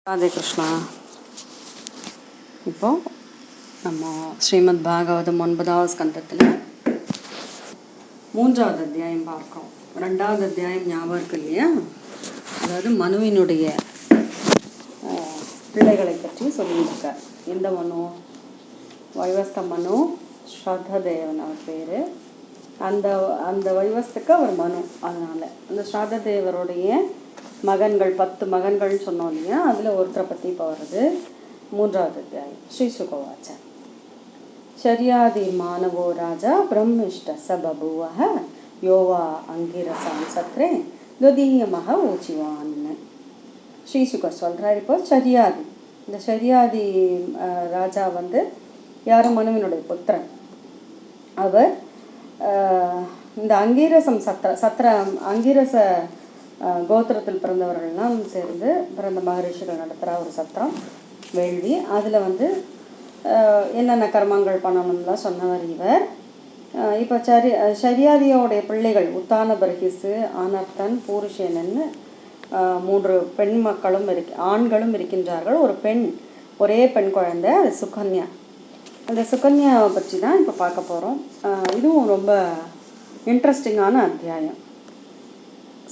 ராதே கிருஷ்ணா. இப்போ நம்ம ஸ்ரீமத் பாகவதம் 9வது ஸ்கந்தத்தில் 3வது அத்தியாயம் பார்க்கிறோம். 2வது அத்தியாயம் ஞாபகம் இருக்கு இல்லையா? அதாவது மனுவினுடைய பிள்ளைகளை பற்றி சொல்லியிருக்கார். எந்த மனு? வைவஸ்த மனு, ஸ்ரத்ததேவன் அவர் பேர். அந்த அந்த வைவஸ்துக்கு அவர் மனு. அதனால அந்த ஸ்ரத்ததேவருடைய மகன்கள் 10 மகன்கள்னு சொன்னோம் இல்லையா? அதில் ஒருத்தரை பற்றி இப்போ வருது. 3வது அத்தியாயம். ஸ்ரீ சுகவாச்ச ஷர்யாதி மானவோ ராஜா பிரம்மிஷ்ட சபபூவஹ யோவா அங்கிரசான் சத்ரே துதீயமாக ஊச்சிவான்னு ஸ்ரீ சுகர் சொல்கிறார். இப்போ ஷர்யாதி, இந்த ஷர்யாதி ராஜா வந்து யாரும் மனுவினுடைய புத்திரன். அவர் இந்த அங்கீரசம் அங்கீரச கோத்திரத்தில் பிறந்தவர்கள்லாம் சேர்ந்து பிறந்த மகரிஷிகள் நடத்துகிற ஒரு சத்திரம் வேள்வி. அதில் வந்து என்னென்ன கர்மங்கள் பண்ணணும்லாம் சொன்னவர் இவர். இப்போ ஷர்யாதியோடைய பிள்ளைகள் உத்தான பர்ஹிஸு, அனர்த்தன், பூருஷேனன்னு 3 பெண் மக்களும் ஆண்களும் இருக்கின்றார்கள். ஒரு பெண், ஒரே பெண் குழந்தை, அது சுகன்யா. அந்த சுகன்யாவை பற்றி தான் இப்போ பார்க்க போகிறோம். இதுவும் ரொம்ப இன்ட்ரெஸ்டிங்கான அத்தியாயம்.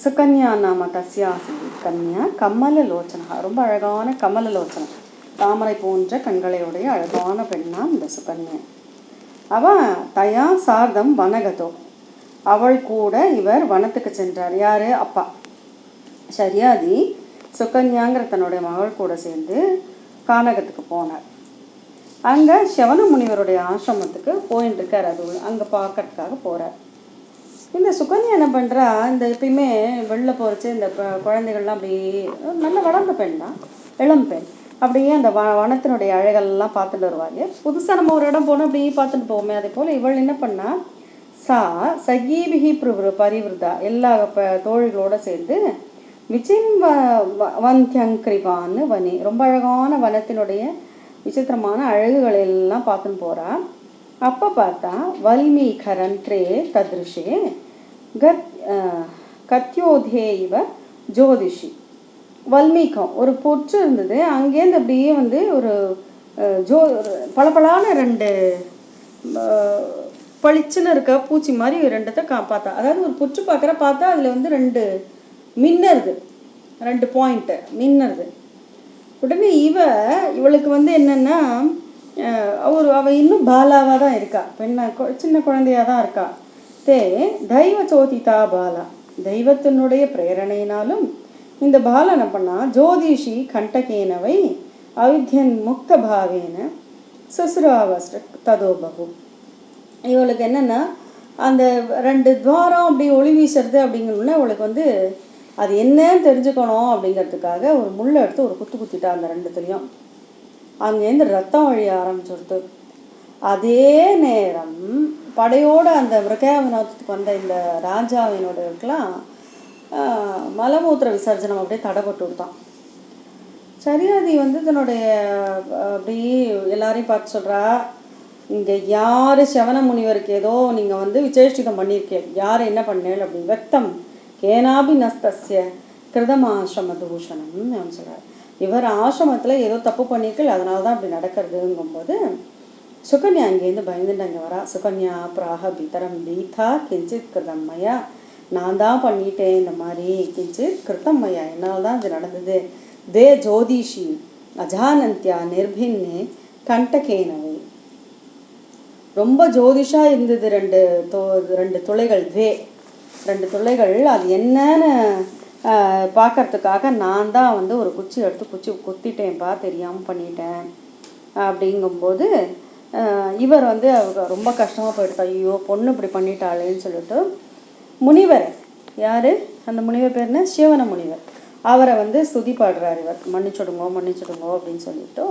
சுகன்யா நாம தஸ்யாசி கன்யா கமல லோச்சனா, ரொம்ப அழகான கமல லோச்சனம், தாமரை போன்ற கண்களையுடைய அழகான பெண்ணாம் இந்த சுகன்யா. அவன் தயா சார்தம் வனகதோ, அவள் கூட இவர் வனத்துக்கு சென்றார். யார்? அப்பா ஷர்யாதி சுகன்யாங்கிற தன்னுடைய மகள் கூட சேர்ந்து கானகத்துக்கு போனார். அங்கே சிவன முனிவருடைய ஆசிரமத்துக்கு போயின்னு இருக்கார். அது அங்கே பார்க்கறதுக்காக போகிறார். இந்த சுகன்யா என்ன பண்ணுறா, இந்த எப்பயுமே வெளில போகிறச்சு இந்த குழந்தைகள்லாம் அப்படியே நல்ல வளர்ந்த பெண் தான், இளம் பெண். அப்படியே அந்த வனத்தினுடைய அழகெல்லாம் பார்த்துட்டு வருவாங்க. புதுசாக நம்ம ஒரு இடம் போனால் அப்படியே பார்த்துட்டு போவோமே, அதே போல் இவள் என்ன பண்ணா, சகீபிகி பரிவிருதா, எல்லா தோழிகளோடு சேர்ந்து விசின் வந்தியங்கிரிவான்னு வனி, ரொம்ப அழகான வனத்தினுடைய விசித்திரமான அழகுகள் எல்லாம் பார்த்துன்னு போகிறா. அப்போ பார்த்தா வல்மீகரன்றே தத்ருஷே கத்யோதே இவ ஜோதிஷி. வல்மீகம் ஒரு பொற்று இருந்தது, அங்கேருந்து அப்படியே வந்து ஒரு பளபளான 2 பளிச்சுன்னு இருக்க பூச்சி மாதிரி 2த்தை பார்த்தா. அதாவது ஒரு பொற்று பார்த்தா அதில் வந்து 2 மின்னருது, 2 பாயிண்ட்டு மின்னருது. உடனே இவளுக்கு வந்து என்னென்னா, அவள் இன்னும் பாலாவாக தான் இருக்கா, சின்ன குழந்தையாக தான் இருக்கா. தெய்வ சோதிதா பாலா, தெய்வத்தினுடைய பிரேரணையினாலும் இந்த பாலா என்ன பண்ணா, ஜோதிஷி கண்டகேனவை அவித்யன் முக்த பாவேன சுசுராவஸ்ட ததோபகு. இவளுக்கு என்னென்னா, அந்த 2 துவாரம் அப்படி ஒளி வீசுறது அப்படிங்கிறதுனா அவளுக்கு வந்து அது என்னன்னு தெரிஞ்சுக்கணும் அப்படிங்கிறதுக்காக ஒரு முள்ளை எடுத்து ஒரு குத்திட்டா. அந்த 2த்துலேயும் அங்கேருந்து ரத்தம் வழிய ஆரம்பிச்சுடுத்து. அதே நேரம் படையோடு அந்த மிருகயாவினத்துக்கு வந்த இந்த ராஜாவினோடலாம் மலமூத்திர விசர்ஜனம் அப்படியே தடைப்பட்டு விட்டான். ஷர்யாதி வந்து தன்னுடைய அப்படியே எல்லாரையும் பார்த்து சொல்கிறா, இங்கே யார் சிவன முனிவருக்கு ஏதோ நீங்கள் வந்து விசேஷிதம் பண்ணியிருக்கேன், யார் என்ன பண்ணேன் அப்படின்னு. வெத்தம் கேனாபி நஸ்தஸ்ய கிருதமாசிரம தூஷணம்னு அவன் சொல்கிறார். இவர் ஆசிரமத்தில் ஏதோ தப்பு பண்ணியிருக்கல, அதனால தான் அப்படி நடக்கிறதுங்கும்போது சுகன்யா அங்கேருந்து பயந்துட்டு அங்கே வரா. சுகன்யா பிராக பிதரம் பீதா கிஞ்சித் கிருதம்மையா, நான் தான் பண்ணிட்டேன் இந்த மாதிரி, கிஞ்சித் கிருத்தம்மையா, என்னால் தான் இது நடந்தது. தே ஜோதிஷி அஜானந்தியா நிர்பின்னே கண்டகேனவை, ரொம்ப ஜோதிஷாக இருந்தது 2 துளைகள், 2 துளைகள், அது என்னன்னு பார்க்கறதுக்காக நான் தான் வந்து ஒரு குச்சி எடுத்து குத்திட்டேன்ப்பா, தெரியாமல் பண்ணிட்டேன் அப்படிங்கும்போது இவர் வந்து ரொம்ப கஷ்டமாக போயிடுது. ஐயோ பொண்ணு இப்படி பண்ணிட்டாளேன்னு சொல்லிட்டு முனிவர், யார் அந்த முனிவர் பேர்னா சிவன முனிவர், அவரை வந்து ஸ்துதி பாடுறார். இவர் மன்னிச்சுடுங்கோ அப்படின்னு சொல்லிட்டு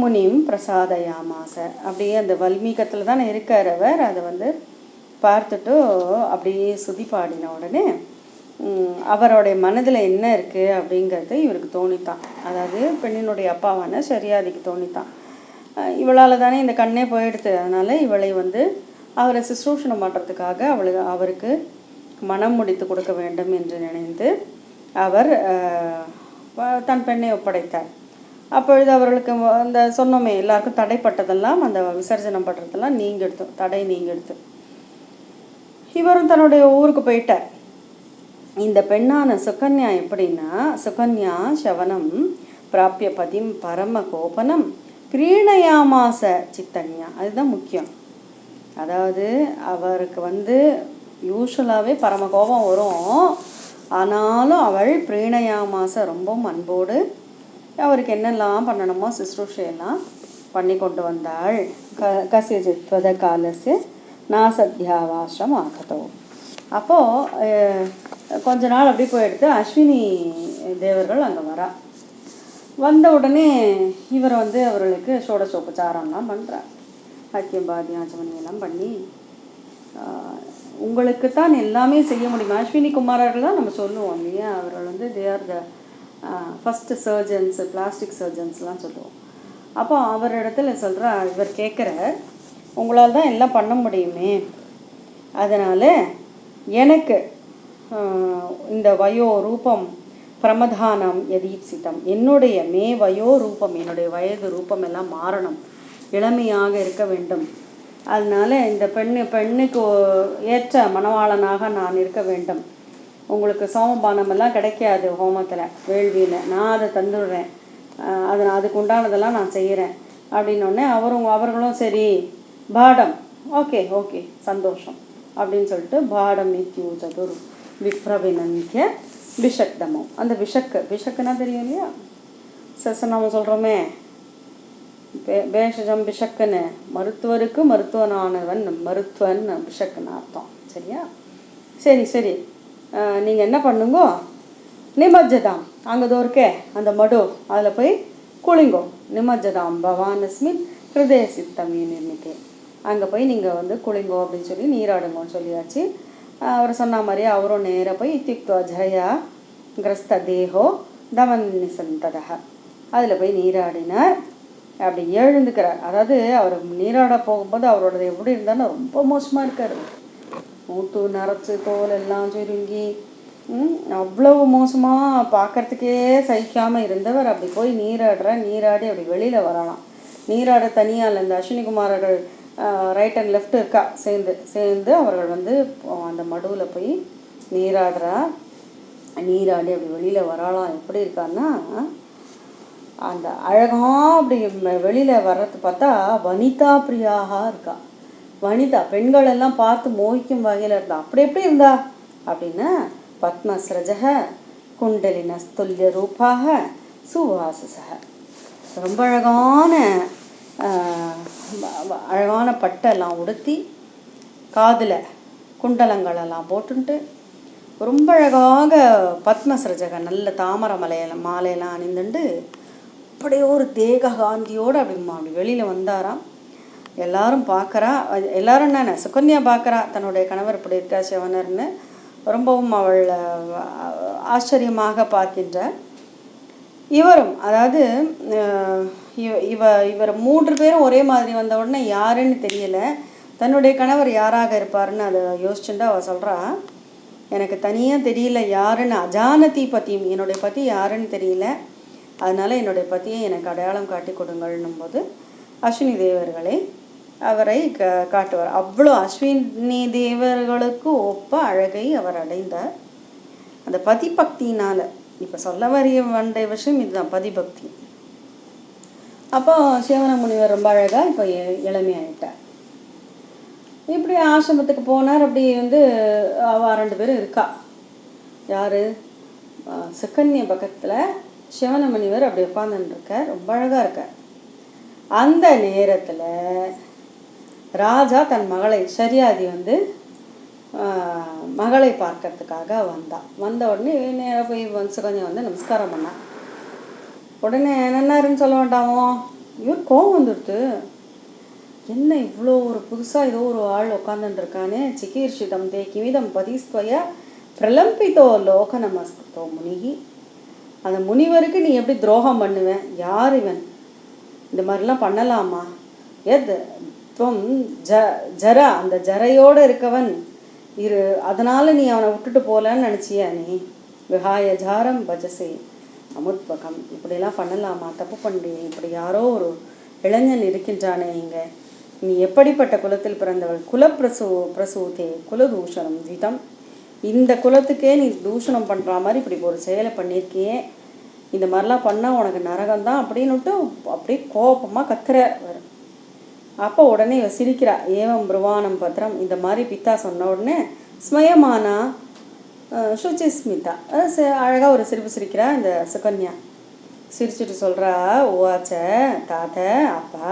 முனிம் பிரசாதயாமாச, அப்படியே அந்த வல்மீகத்தில் தானே இருக்கார் அவர். அதை வந்து பார்த்துட்டு அப்படியே ஸ்துதி பாடின உடனே அவருடைய மனதில் என்ன இருக்குது அப்படிங்கிறது இவருக்கு தோணித்தான். அதாவது பெண்ணினுடைய அப்பாவான ஷர்யாதிக்கு தோணித்தான். இவளால் தானே இந்த கண்ணே போயிடுது, அதனால் இவளை வந்து அவரை சுஷ்ரூஷணம் பண்ணுறதுக்காக அவருக்கு மனம் முடித்து கொடுக்க வேண்டும் என்று நினைந்து அவர் தன் பெண்ணை ஒப்படைத்தார். அப்பொழுது அவர்களுக்கு அந்த சொன்னோமே எல்லாருக்கும் தடைப்பட்டதெல்லாம், அந்த விசர்ஜனம் பண்ணுறதெல்லாம் நீங்கெடுத்து, தடை நீங்கெடுத்து இவரும் தன்னுடைய ஊருக்கு போயிட்டார். இந்த பெண்ணான சுகன்யா எப்படின்னா, சுகன்யா சவனம் பிராப்பிய பதிம் பரம கோபனம் பிரீணயாமாச சித்தன்யா. அதுதான் முக்கியம். அதாவது அவருக்கு யூஸ்வலாகவே பரம கோபம் வரும். ஆனாலும் அவள் பிரீணயாமாச ரொம்ப அன்போடு அவருக்கு என்னெல்லாம் பண்ணணுமோ சுশ্রூஷையெல்லாம் பண்ணி கொண்டு வந்தாள். கசியஜித்வத காலசிய நாசத்யாவாசிரம் ஆகதோ. அப்போது கொஞ்ச நாள் அப்படி போயிடுத்து. அஸ்வினி தேவர்கள் அங்கே வரா. வந்த உடனே இவர் அவர்களுக்கு ஷோடசோபச்சாரம்லாம் பண்ணுறார். அக்கியம் பாத்தியம் ஆச்சமணியெல்லாம் பண்ணி, உங்களுக்கு தான் எல்லாமே செய்ய முடியும். அஸ்வினி குமாரர்கள் தான் நம்ம சொல்லுவோம் இல்லையா, அவர்கள் they are the first surgeons, plastic சர்ஜன்ஸ்லாம் சொல்லுவோம். அப்போ அவரிடத்துல சொல்கிறா, இவர் கேட்குற, உங்களால் தான் எல்லாம் பண்ண முடியுமே, அதனால் எனக்கு இந்த வயோ ரூபம் பிரமதானம் யதீப்சிதம், என்னுடைய வயோ ரூபம், என்னுடைய வயது ரூபம் எல்லாம் மாறணும், இளமையாக இருக்க வேண்டும். அதனால் இந்த பெண்ணுக்கு ஏற்ற மணவாளனாக நான் இருக்க வேண்டும். உங்களுக்கு சோமபானமெல்லாம் கிடைக்காது ஹோமத்தில், வேள்வியில், நான் அதை தந்துடுறேன், அதுக்கு உண்டானதெல்லாம் நான் செய்கிறேன் அப்படின்னோடனே அவர்களும் சரி பாடம், ஓகே ஓகே சந்தோஷம் அப்படின்னு சொல்லிட்டு பாடம் இத்யூஜதுர் விப்ரவினந்திய விஷக்தமம். அந்த விஷக்குன்னா தெரியும் இல்லையா, சசநாமம் சொல்கிறோமே, பேஷஜம் விஷக்குன்னு, மருத்துவருக்கு மருத்துவனானவன் மருத்துவன் விஷக்குன்னு அர்த்தம். சரியா? சரி சரி, நீங்கள் என்ன பண்ணுங்கோ, நிமஜ்ஜதாம், அங்கே இருக்கே அந்த மடு, அதில் போய் குளிங்கோ. நிமஜ்ஜதாம் பவானஸ்மின் ஹிருதய சித்தம் நிர்மித்தே, அங்கே போய் நீங்கள் குளிங்கோ அப்படின்னு சொல்லி நீராடுங்கன்னு சொல்லியாச்சு. அவர் சொன்ன மாதிரியே அவரும் நேராக போய் இத்தியுக்தோ ஜயா கிரஸ்த தேகோ தமன் நிசந்ததக, அதில் போய் நீராடினார். அப்படி எழுந்துக்கிறார். அதாவது அவர் நீராட போகும்போது அவரோட எப்படி இருந்தாலும் ரொம்ப மோசமாக இருக்கார். மூட்டு நரைச்சி தோல் எல்லாம் சுருங்கி அவ்வளவு மோசமாக பார்க்கறதுக்கே சகிக்காமல் இருந்தவர் அப்படி போய் நீராடி அப்படி வெளியில் வரலாம். நீராட தனியால் இந்த அஸ்வினி குமாரர்கள் ரைட் அண்ட் லெஃப்ட் இருக்கா, சேர்ந்து அவர்கள் அந்த மடுவில் போய் நீராடி அப்படி வெளியில் வரலாம். எப்படி இருக்கான்னா, அந்த அழகா அப்படி வெளியில் வர்றது பார்த்தா வனிதா பிரியாக இருக்கா. வனிதா பெண்கள் எல்லாம் பார்த்து மோகிக்கும் வகையில் இருந்தா. அப்படி எப்படி இருந்தா அப்படின்னா, பத்மஸ்ரஜக குண்டலின ஸ்துல்ய ரூபாக சுவாசசக, ரொம்ப அழகான பட்டெல்லாம் உடுத்தி, காதில் குண்டலங்களெல்லாம் போட்டுன்ட்டு, ரொம்ப அழகாக பத்மஸ்ரஜக நல்ல தாமரை மாலையெல்லாம் அணிந்துண்டு அப்படியே ஒரு தேக காந்தியோடு அப்படி வெளியில் வந்தாராம். எல்லாரும் பார்க்குறா. எல்லாரும் என்ன, சுகன்யா பார்க்குறா தன்னுடைய கணவர் இப்படி இருக்கா சிவனர்னு. ரொம்பவும் அவள் ஆச்சரியமாக பார்க்கின்றார். இவரும், அதாவது இவர் 3 பேரும் ஒரே மாதிரி வந்த உடனே யாருன்னு தெரியல. தன்னுடைய கணவர் யாராக இருப்பாருன்னு அதை யோசிச்சுட்டு அவள் சொல்கிறா, எனக்கு தனியாக தெரியல யாருன்னு, அஜானதி பத்தியும், என்னுடைய பத்தி யாருன்னு தெரியல, அதனால் என்னுடைய பத்தியை எனக்கு அடையாளம் காட்டி கொடுங்கள்னும் போது அஸ்வினி தேவர்களை அவரை காட்டுவார். அவ்வளோ அஸ்வினி தேவர்களுக்கு ஒப்ப அழகை அவர் அடைந்தார் அந்த பதிபக்தினால். இப்போ சொல்ல வேண்டிய விஷயம் இதுதான், பதிபக்தி. அப்போ சிவன முனிவர் ரொம்ப அழகாக இப்போ இளமையாயிட்டார். இப்படி ஆசிரமத்துக்கு போனார். அப்படி அவ 2 பேரும் இருக்கா. யார்? சுகன்யா பக்கத்தில் சிவன முனிவர் அப்படி உட்காந்துருக்கார், ரொம்ப அழகாக இருக்கார். அந்த நேரத்தில் ராஜா தன் மகளை ஷரியாதி மகளை பார்க்கறதுக்காக வந்த உடனே நேராக போய் சுகன்யா நமஸ்காரம் பண்ணான். உடனே நன்னாருன்னு சொல்ல வேண்டாமோ, இவர் கோவம் வந்துடுது. என்ன இவ்வளோ ஒரு புதுசாக ஏதோ ஒரு ஆள் உட்காந்துருக்கானே, சிகீர்ஷிதம் தே கிமிதம் பதிஸ்துவய பிரலம்பித்தோ லோக நமஸ்தோ முனிகி, அந்த முனிவருக்கு நீ எப்படி துரோகம் பண்ணுவேன்? யார் இவன்? இந்த மாதிரிலாம் பண்ணலாமா? ஜரா, அந்த ஜரையோடு இருக்கவன் அதனால் நீ அவனை விட்டுட்டு போகலன்னு நினச்சியா? நீ விஹாய ஜாரம் பஜசே அமுத்பகம். இப்படியெல்லாம் பண்ணலாமா? தப்பு பண்ணி இப்படி யாரோ ஒரு இளைஞன் இருக்கின்றானே இங்கே, நீ எப்படிப்பட்ட குலத்தில் பிறந்தவள்? பிரசூதே குலதூஷணம் விதம். இந்த குலத்துக்கே நீ தூஷணம் பண்ணுற மாதிரி இப்படி ஒரு செயலை பண்ணியிருக்கியே, இந்த மாதிரிலாம் பண்ணால் உனக்கு நரகம்தான் அப்படின்னுட்டு அப்படியே கோபமாக கத்துறார். அப்போ உடனே சிரிக்கிறா. ஏவம் பிரவாணம் பத்திரம், இந்த மாதிரி பித்தா சொன்ன உடனே ஸ்மயமானா சுச்சிஸ்மிதா, அழகாக ஒரு சிரிப்பு சிரிக்கிறா இந்த சுகன்யா. சிரிச்சுட்டு சொல்கிறா, ஓவாச்ச தாத்த அப்பா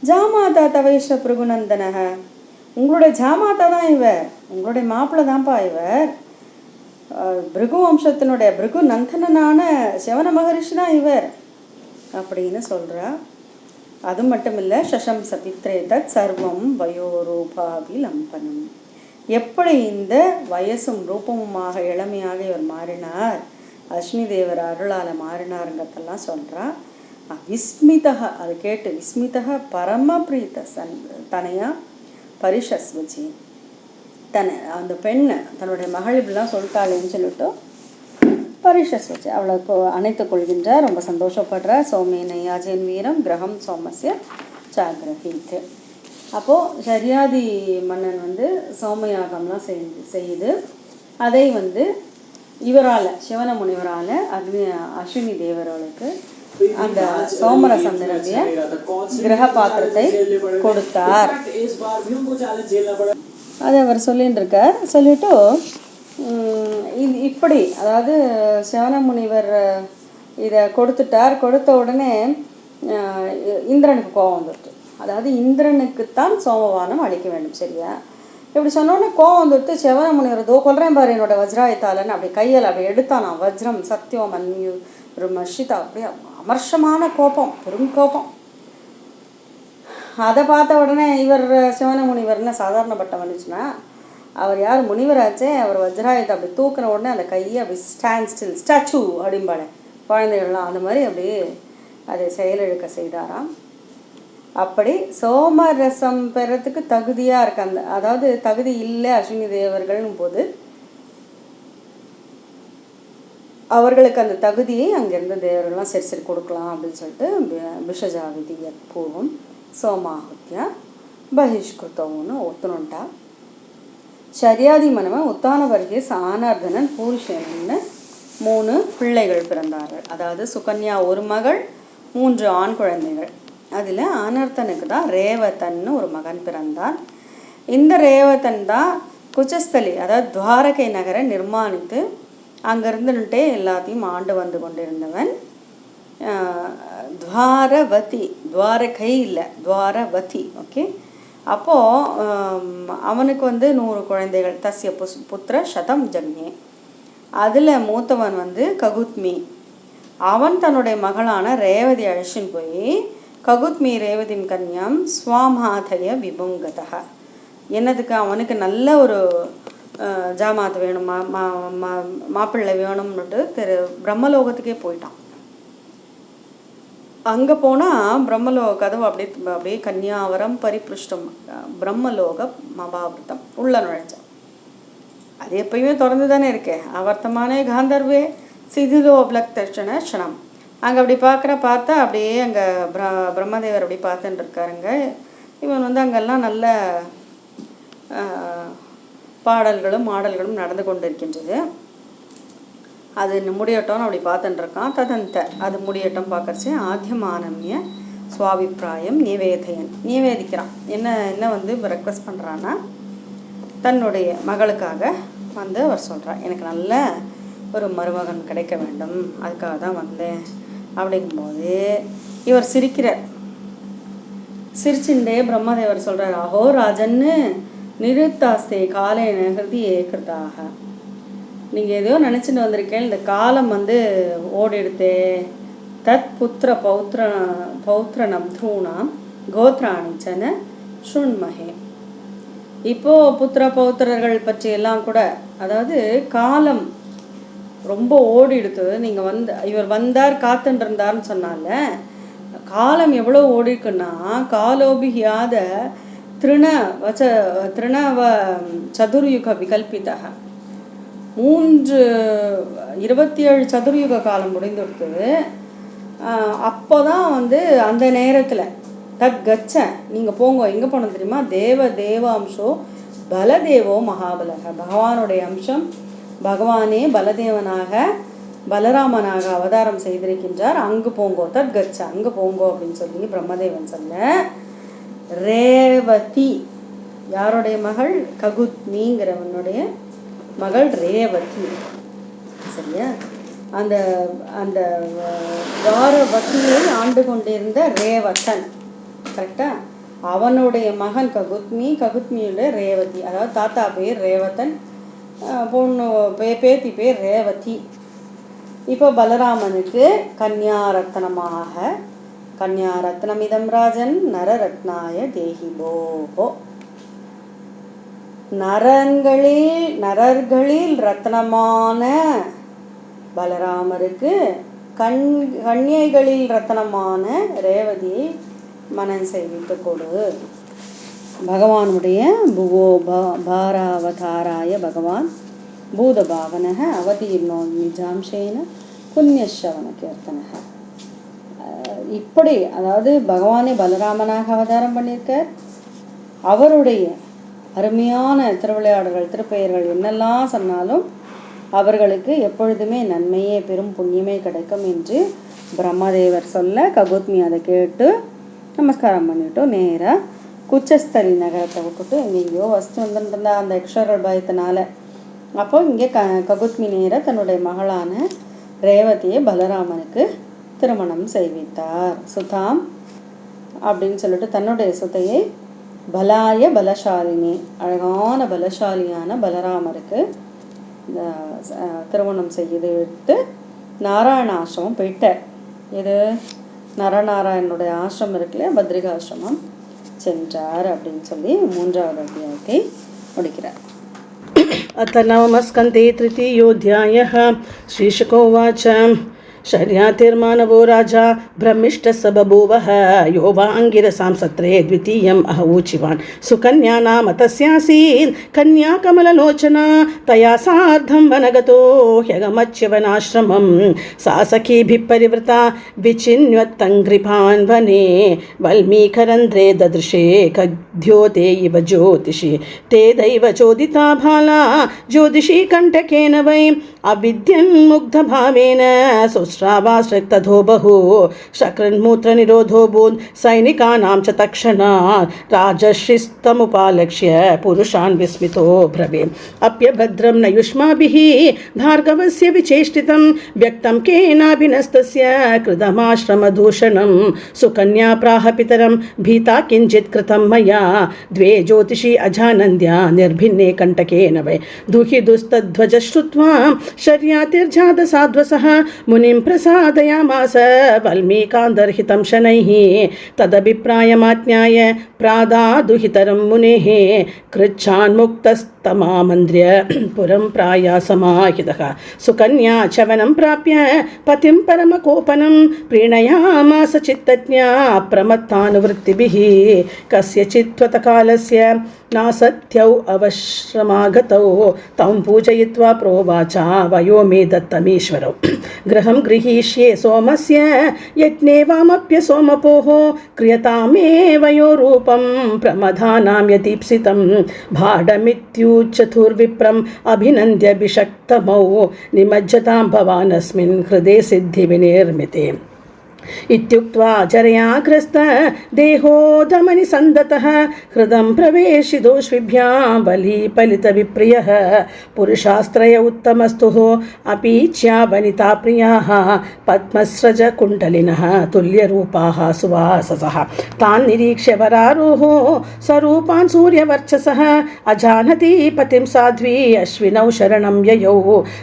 ஜாமாதா தவைஷ பிருகுநந்தனக, உங்களுடைய ஜாமாதா தான் இவர், உங்களுடைய மாப்பிள்ளை தான்ப்பா இவர், பிருகு வம்சத்தினுடைய பிருகு நந்தனனான சிவன மகரிஷி தான் இவர் அப்படின்னு சொல்கிறா. அது மட்டும் இல்லை, சசம் சபித்ரே தத் சர்வம் வயோரூபாபிலம்பனம், எப்படி இந்த வயசும் ரூபமுமாக இளமையாக இவர் மாறினார், அஸ்வினி தேவர் அருளால் மாறினாருங்கிறதெல்லாம் சொல்கிறா. விஸ்மிதா, அது கேட்டு விஸ்மிதா பரமபிரீத தனையா பரிஷஸ்வச்சி, அந்த பெண்ணை தன்னுடைய மகள் இப்படிலாம் சொல்லிட்டாளேன்னு சொல்லிட்டு பரிஷஸ்வச்சி அவளுக்கு அணைத்துக் கொள்கின்றார். ரொம்ப சந்தோஷப்படுறார். சௌமேன யாஜேன் வீரம் கிரகம் சோமஸ்ய சாகிரஹீத். அப்போது சரியாதி மன்னன் வந்து சோமயாகம்லாம் செய்து அதை வந்து இவரால் சிவன முனிவரால் அஸ்வினி தேவர்களுக்கு அந்த சோமரசந்திரனுடைய கிரக பாத்திரத்தை கொடுத்தார். அதை அவர் சொல்லின்னு இருக்கார். சொல்லிட்டு இப்படி, அதாவது சிவன முனிவர் இதை கொடுத்துட்டார். கொடுத்த உடனே இந்திரனுக்கு கோபம் வந்துடுது. அதாவது இந்திரனுக்குத்தான் சோமவானம் அளிக்க வேண்டும், சரியா? இப்படி சொன்னோடனே கோபம் வந்துடுத்து. சிவன முனிவர் தோ கொல்றேன் பாரு என்னோட வஜ்ராயத்தாலன்னு அப்படி கையில் அப்படி எடுத்தானா. வஜ்ரம் சத்தியம் மன்யு ஒரு மர்ஷிதா, அப்படியே அமர்ஷமான கோபம், பெரும் கோபம். அதை பார்த்த உடனே இவர் சிவன முனிவர்னு சாதாரணப்பட்ட வந்துச்சுன்னா, அவர் யார்? முனிவராச்சே. அவர் வஜ்ராயத்தை அப்படி தூக்கின உடனே அந்த கையை அப்படி ஸ்டாண்ட் ஸ்டில் ஸ்டாச்சு அப்படிம்பாடு குழந்தைகள்லாம், அந்த மாதிரி அப்படியே அதை செயலிழக்க செய்தாராம். அப்படி சோமரசம் பெறத்துக்கு தகுதியாக இருக்க அந்த, அதாவது தகுதி இல்லை அஸ்வினி தேவர்கள்னும் போது அவர்களுக்கு அந்த தகுதியை அங்கேருந்து தேவர்கள்லாம் சரி சரி கொடுக்கலாம் அப்படின்னு சொல்லிட்டு விஷஜாவிதி பூர்வம் சோமாஹுத்யா பகிஷ்கிருத்தம்னு ஒத்துணுன்ட்டா. சரியாதி மனவன் உத்தான வர்கிய ஆனார்தனன் பூருஷன்னு 3 பிள்ளைகள் பிறந்தார்கள். அதாவது சுகன்யா ஒரு மகள், 3 ஆண் குழந்தைகள். அதில் ஆனர்த்தனுக்கு தான் ரேவதன்னு ஒரு மகன் பிறந்தான். இந்த ரேவதன் தான் குச்சஸ்தலி, அதாவது துவாரகை நகரை நிர்மாணித்து அங்கேருந்துட்டே எல்லாத்தையும் ஆண்டு வந்து கொண்டிருந்தவன். துவாரவதி, துவாரகை இல்லை துவாரவதி, ஓகே. அப்போது அவனுக்கு வந்து 100 குழந்தைகள். தஸ்ய புத்திர சதம் ஜன்யே. அதில் மூத்தவன் வந்து ககுத்மி. அவன் தன்னுடைய மகளான ரேவதி அழிச்சின்னு போய் ககுத்மி ரேவதின் கன்யாம் ஸ்வாமாதய விபுங்கதக, என்னதுக்கு அவனுக்கு நல்ல ஒரு ஜாமாத் வேணும், மாப்பிள்ளை வேணும்னுட்டு பிரம்மலோகத்துக்கே போயிட்டான். அங்கே போனால் பிரம்மலோக கதவு அப்படியே கன்யாவரம் பரிபிருஷ்டம் பிரம்மலோக மபாவிருத்தம் உள்ள நுழைஞ்சான். அது எப்பயுமே திறந்து தானே இருக்கே. அவர்த்தமானே காந்தர்வே சிதிலோ அப்லக்தர்ஷன க்ஷணம். அங்கே அப்படி பார்த்தா அப்படியே அங்கே பிரம்மதேவர் அப்படி பார்த்துட்டு இருக்காருங்க. இவன் வந்து அங்கெல்லாம் நல்ல பாடல்களும் மாடல்களும் நடந்து கொண்டு இருக்கின்றது. அது முடியட்டோன்னு அப்படி பார்த்துட்டு இருக்கான். ததந்த அது முடியட்டும் பார்க்கறச்சு ஆத்தியமானம்ய சுவாபிப்பிராயம் நிவேதிக்கிறான். என்ன வந்து ரெக்வஸ்ட் பண்ணுறான்னா, தன்னுடைய மகளுக்காக வந்து அவர் சொல்கிறார், எனக்கு நல்ல ஒரு மருமகன் கிடைக்க வேண்டும், அதுக்காக தான் வந்தேன் அப்படிங்கும்போது இவர் சிரிக்கிறார். சிரிச்சுண்டே பிரம்மதேவர் சொல்கிறார், அஹோ ராஜன்னு நிறுத்தாஸ்தே காலேன ஹிருதியே கிருதாக. நீங்கள் எதையோ நினச்சிட்டு வந்திருக்கேன், இந்த காலம் வந்து ஓடிடுத்தே. தத் புத்திர பௌத்ரணம் த்ரூணாம் கோத்ராணிச்சன சுண்மகே. இப்போது புத்திர பௌத்திரர்கள் பற்றி எல்லாம் கூட, அதாவது காலம் ரொம்ப ஓடிடுத்து. நீங்கள் இவர் வந்தார் காத்துட்டு இருந்தார்னு சொன்னால காலம் எவ்வளோ ஓடிக்குன்னா, காலோபியாத திருணவ சதுர்யுக விகல்பிதா. 27 சதுர்யுக காலம் முடிந்துடுத்து. அப்போ தான் வந்து அந்த நேரத்தில் தத் கச்ச நீங்கள் போங்க. எங்கே போனோம் தெரியுமா? தேவ அம்சோ பலதேவோ மகாபலக. பகவானுடைய அம்சம் பகவானே பலதேவனாக பலராமனாக அவதாரம் செய்திருக்கின்றார். அங்கு போங்கோ, தத் கச்ச அங்கே போங்கோ அப்படின்னு சொல்லி பிரம்மதேவன் சொல்ல, ரேவதி யாருடைய மகள்? ககுத்மிங்கிறவனுடைய மகள் ரேவதி. சரியா? அந்த அந்த துவாரவதியை ஆண்டு கொண்டிருந்த ரேவதன், கரெக்டா? அவனுடைய மகன் ககுத்மியுடைய ரேவதி. அதாவது தாத்தா பேர் ரேவதன், பொண்ணு பேத்தி பேர் ரேவதி. இப்போ பலராமனுக்கு கன்யாரத்னமாக, கன்யாரத்னமிதம் ராஜன் நரரத்னாய தேஹிபோஹோ. நரர்களில் ரத்னமான பலராமருக்கு கன்யைகளில் ரத்னமான ரேவதியை மனம் செய்வித்து கொடு. பகவானுடைய பாராவதாராய பகவான் பூதபாவனக அவதீர்ணோ நிஜாம்சேன புண்ணியஸ்ரவண கீர்த்தனக. இப்படி அதாவது பகவானே பலராமனாக அவதாரம் பண்ணியிருக்கார். அவருடைய அருமையான திருவிளையாடல்கள் திருப்பெயர்கள் என்னெல்லாம் சொன்னாலும் அவர்களுக்கு எப்பொழுதுமே நன்மையே பெரும் புண்ணியமே கிடைக்கும் என்று பிரம்மதேவர் சொல்ல, ககுத்மி அதை கேட்டு நமஸ்காரம் பண்ணிவிட்டு நேராக குச்சஸ்தலி நகரத்தை விட்டுட்டு எங்கெங்கேயோ வஸ்து வந்துருந்தா அந்த யக்ஷர்கள் பயத்தினால. அப்போ இங்கே ககுத்மி நேராக தன்னுடைய மகளான ரேவதியை பலராமனுக்கு திருமணம் செய்வித்தார். சுதாம் அப்படின்னு சொல்லிட்டு தன்னுடைய சுதையை பலாய பலசாலினி, அழகான பலசாலியான பலராமருக்கு திருமணம் செய்து விட்டு நாராயண ஆசிரமம் போயிட்டார். இது நரநாராயணனுடைய ஆசிரமம் இருக்குல்லையா, பத்ரிகாசிரமம் சென்றார் அப்படின்னு சொல்லி 3வது அத்தியாயத்தை முடிக்கிறார். अथ नवमस्कन्धे तृतीयोऽध्यायः. श्रीशुकोवाच शर्यातिर्मानवो राजा ब्रह्मिष्टः बभूवः यो वा अंगिरसां सत्रे द्वितीयम् अहूचिवान् सुकन्या नाम तस्यासीत् कन्या कमललोचना तया सार्धं वनगतो ह्यगमच्यवनाश्रमं सा सखीभिः परिवृता विचिन्वत्तङ्घ्रिपान् वने वल्मीकरन्ध्रे ददृशे कद्योते इव ज्योतिषि ते दैव चोदिता बाला ज्योतिषी कण्टकेन वै अविद्यन्मुग्धभावेन सुस्रावाश्रक्तधो बहु शक्रन्मूत्रनिरोधो भून् सैनिकानां च तत्क्षणात् राजश्रीस्तमुपालक्ष्य पुरुषान् विस्मितो ब्रवे अप्यभद्रं न युष्माभिः भार्गवस्य विचेष्टितं व्यक्तं केनाभिनस्तस्य कृतमाश्रमदूषणं सुकन्या प्राह पितरं भीता किञ्चित् कृतं मया द्वे ज्योतिषी अजानन्द्या निर्भिन्ने कण्टकेन वै दुहिदुस्तध्वज श्रुत्वा शर्यातिर्जातसाध्वसः मुनिं प्रसादयामास वल्मीकान्दर्हितं शनैः तदभिप्रायमाज्ञाय प्रादादुहितरं मुनेः कृच्छान्मुक्तस्तमामन्त्र्य पुरं प्रायासमाहितः सुकन्या चवनं प्राप्य पतिं परमकोपनं प्रीणयामास चित्तज्ञा प्रमत्तानुवृत्तिभिः कस्यचित् त्वतकालस्य नासत्यौ अवश्रमागतौ तं पूजयित्वा प्रोवाचा वयो मे दत्तमीश्वरौ गृहं गृहीष्ये सोमस्य यज्ञे वामप्य सोमपोः क्रियतामेव यो रूपं प्रमदानां यदीप्सितं भाडमित्युच्चतुर्विप्रम् अभिनन्द्य बिषक्तमौ निमज्जतां भवानस्मिन् हृदे सिद्धिविनिर्मिते इत्युक्त्वा जरयाग्रस्त देहो धमनि सन्दतः हृदं प्रवेशिदोष्विभ्यां बलिपलितविप्रियः पुरुषास्त्रय उत्तमस्तुः अपीच्या वनिता प्रियाः पद्मस्रजकुण्डलिनः तुल्यरूपाः सुवाससः तान् निरीक्ष्य वरारोहो स्वरूपान् सूर्यवर्चसः अजानति पतिं साध्वी अश्विनौ शरणं ययौ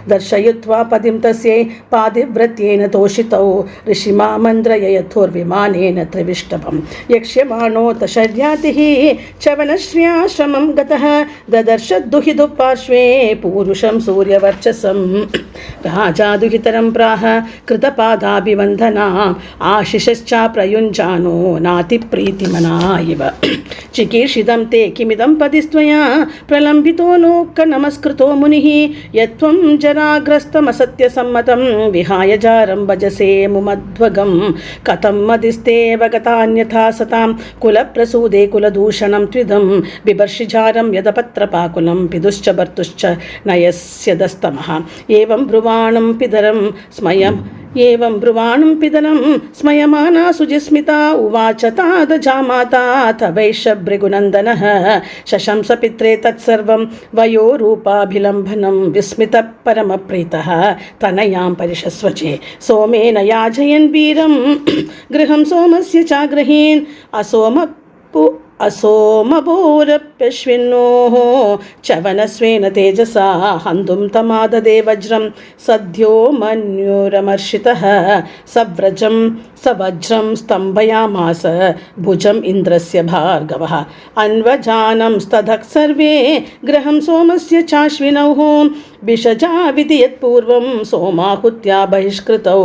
दर्शयित्वा पतिं तस्यै पातिव्रत्येन तोषितौ ऋषिमामन् मन्द्रय यथोर्विमानेन त्रिविष्टभं यक्ष्यमाणोत शर्यातिः चवनश्र्याश्रमं गतः ददर्श दुहितु पार्श्वे पूरुषं सूर्यवर्चसं राजा दुहितरं प्राह कृतपादाभिवन्दनाम् आशिषश्चाप्रयुञ्जानो नातिप्रीतिमना इव चिकीर्षितं ते किमिदं पदिस्त्वया प्रलम्बितो लोक नमस्कृतो मुनिः यत्त्वं जराग्रस्तमसत्यसम्मतं विहाय जारं भजसे मुमध्वगं कथं मदिस्तेव गतान्यथा सतां कुलप्रसूदे कुलदूषणं त्विदं बिभर्षिजारं यदपत्रपाकुलं पितुश्च भर्तुश्च नयस्य दस्तमः एवं ब्रुवाणं पितरं स्मयमाना सुजिस्मिता उवाच तादजामाता तवैष भृगुनन्दनः शशंस पित्रे तत्सर्वं वयोरूपाभिलम्भनं विस्मितः परमप्रीतः तनयां परिशस्वचे सोमेन याजयन् वीरं गृहं सोमस्य चाग्रहीन् असोमभूरप्यश्विन्नोः चवनस्वेन तेजसा हन्तुं तमाददे वज्रं सद्यो मन्युरमर्षितः सवज्रं स्तम्भयामास भुजम् इन्द्रस्य भार्गवः अन्वजानं स्तधक् सर्वे गृहं सोमस्य चाश्विनौ विषजाविति यत्पूर्वं सोमाहुत्या बहिष्कृतौ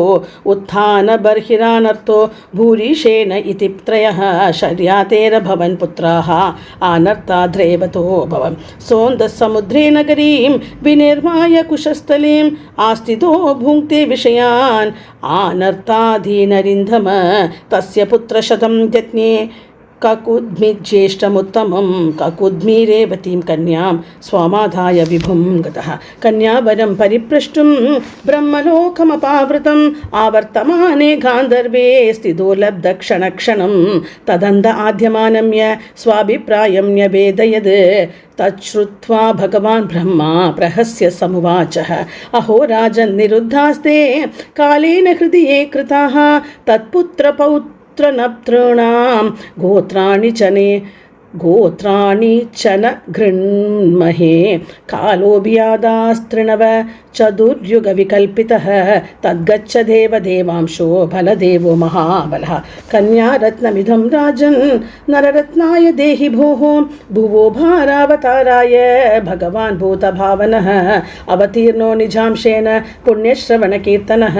उत्थानबर्हिरानर्थो भूरिशेन इति त्रयः शर्यातेरभवन् पुत्राः आनर्ताद्रेवतो भवन् सोन्दसमुद्रे नगरीं विनिर्माय कुशस्थलीम् आस्थितो भुङ्क्ते विषयान् आनर्ताधीनरिन्धम तस्य पुत्रशतं यत्ने ककुद्मिज्येष्ठमुत्तमं ककुद्मीरेवतीं कन्यां स्वामाधाय विभुं गतः कन्यावरं परिप्रष्टुं ब्रह्मलोकमपावृतम् आवर्तमाने गान्धर्वे स्थितो लब्धक्षणक्षणं तदन्त आद्यमानम्य स्वाभिप्रायं न्यवेदयद् तच्छ्रुत्वा भगवान् ब्रह्मा प्रहस्य समुवाचः अहो राजन्निरुद्धास्ते कालेन हृदये कृताः तत्पुत्रपौत्रनप्तॄणां गोत्राणि च न गृह्महे कालोऽभियादास्तृणव चतुर्युगविकल्पितः तद्गच्छ देवदेवांशो बलदेवो महाबलः कन्यारत्नमिदं राजन् नररत्नाय देहि भोः भुवो भारावताराय भगवान् भूतभावनः अवतीर्णो निजांशेन पुण्यश्रवणकीर्तनः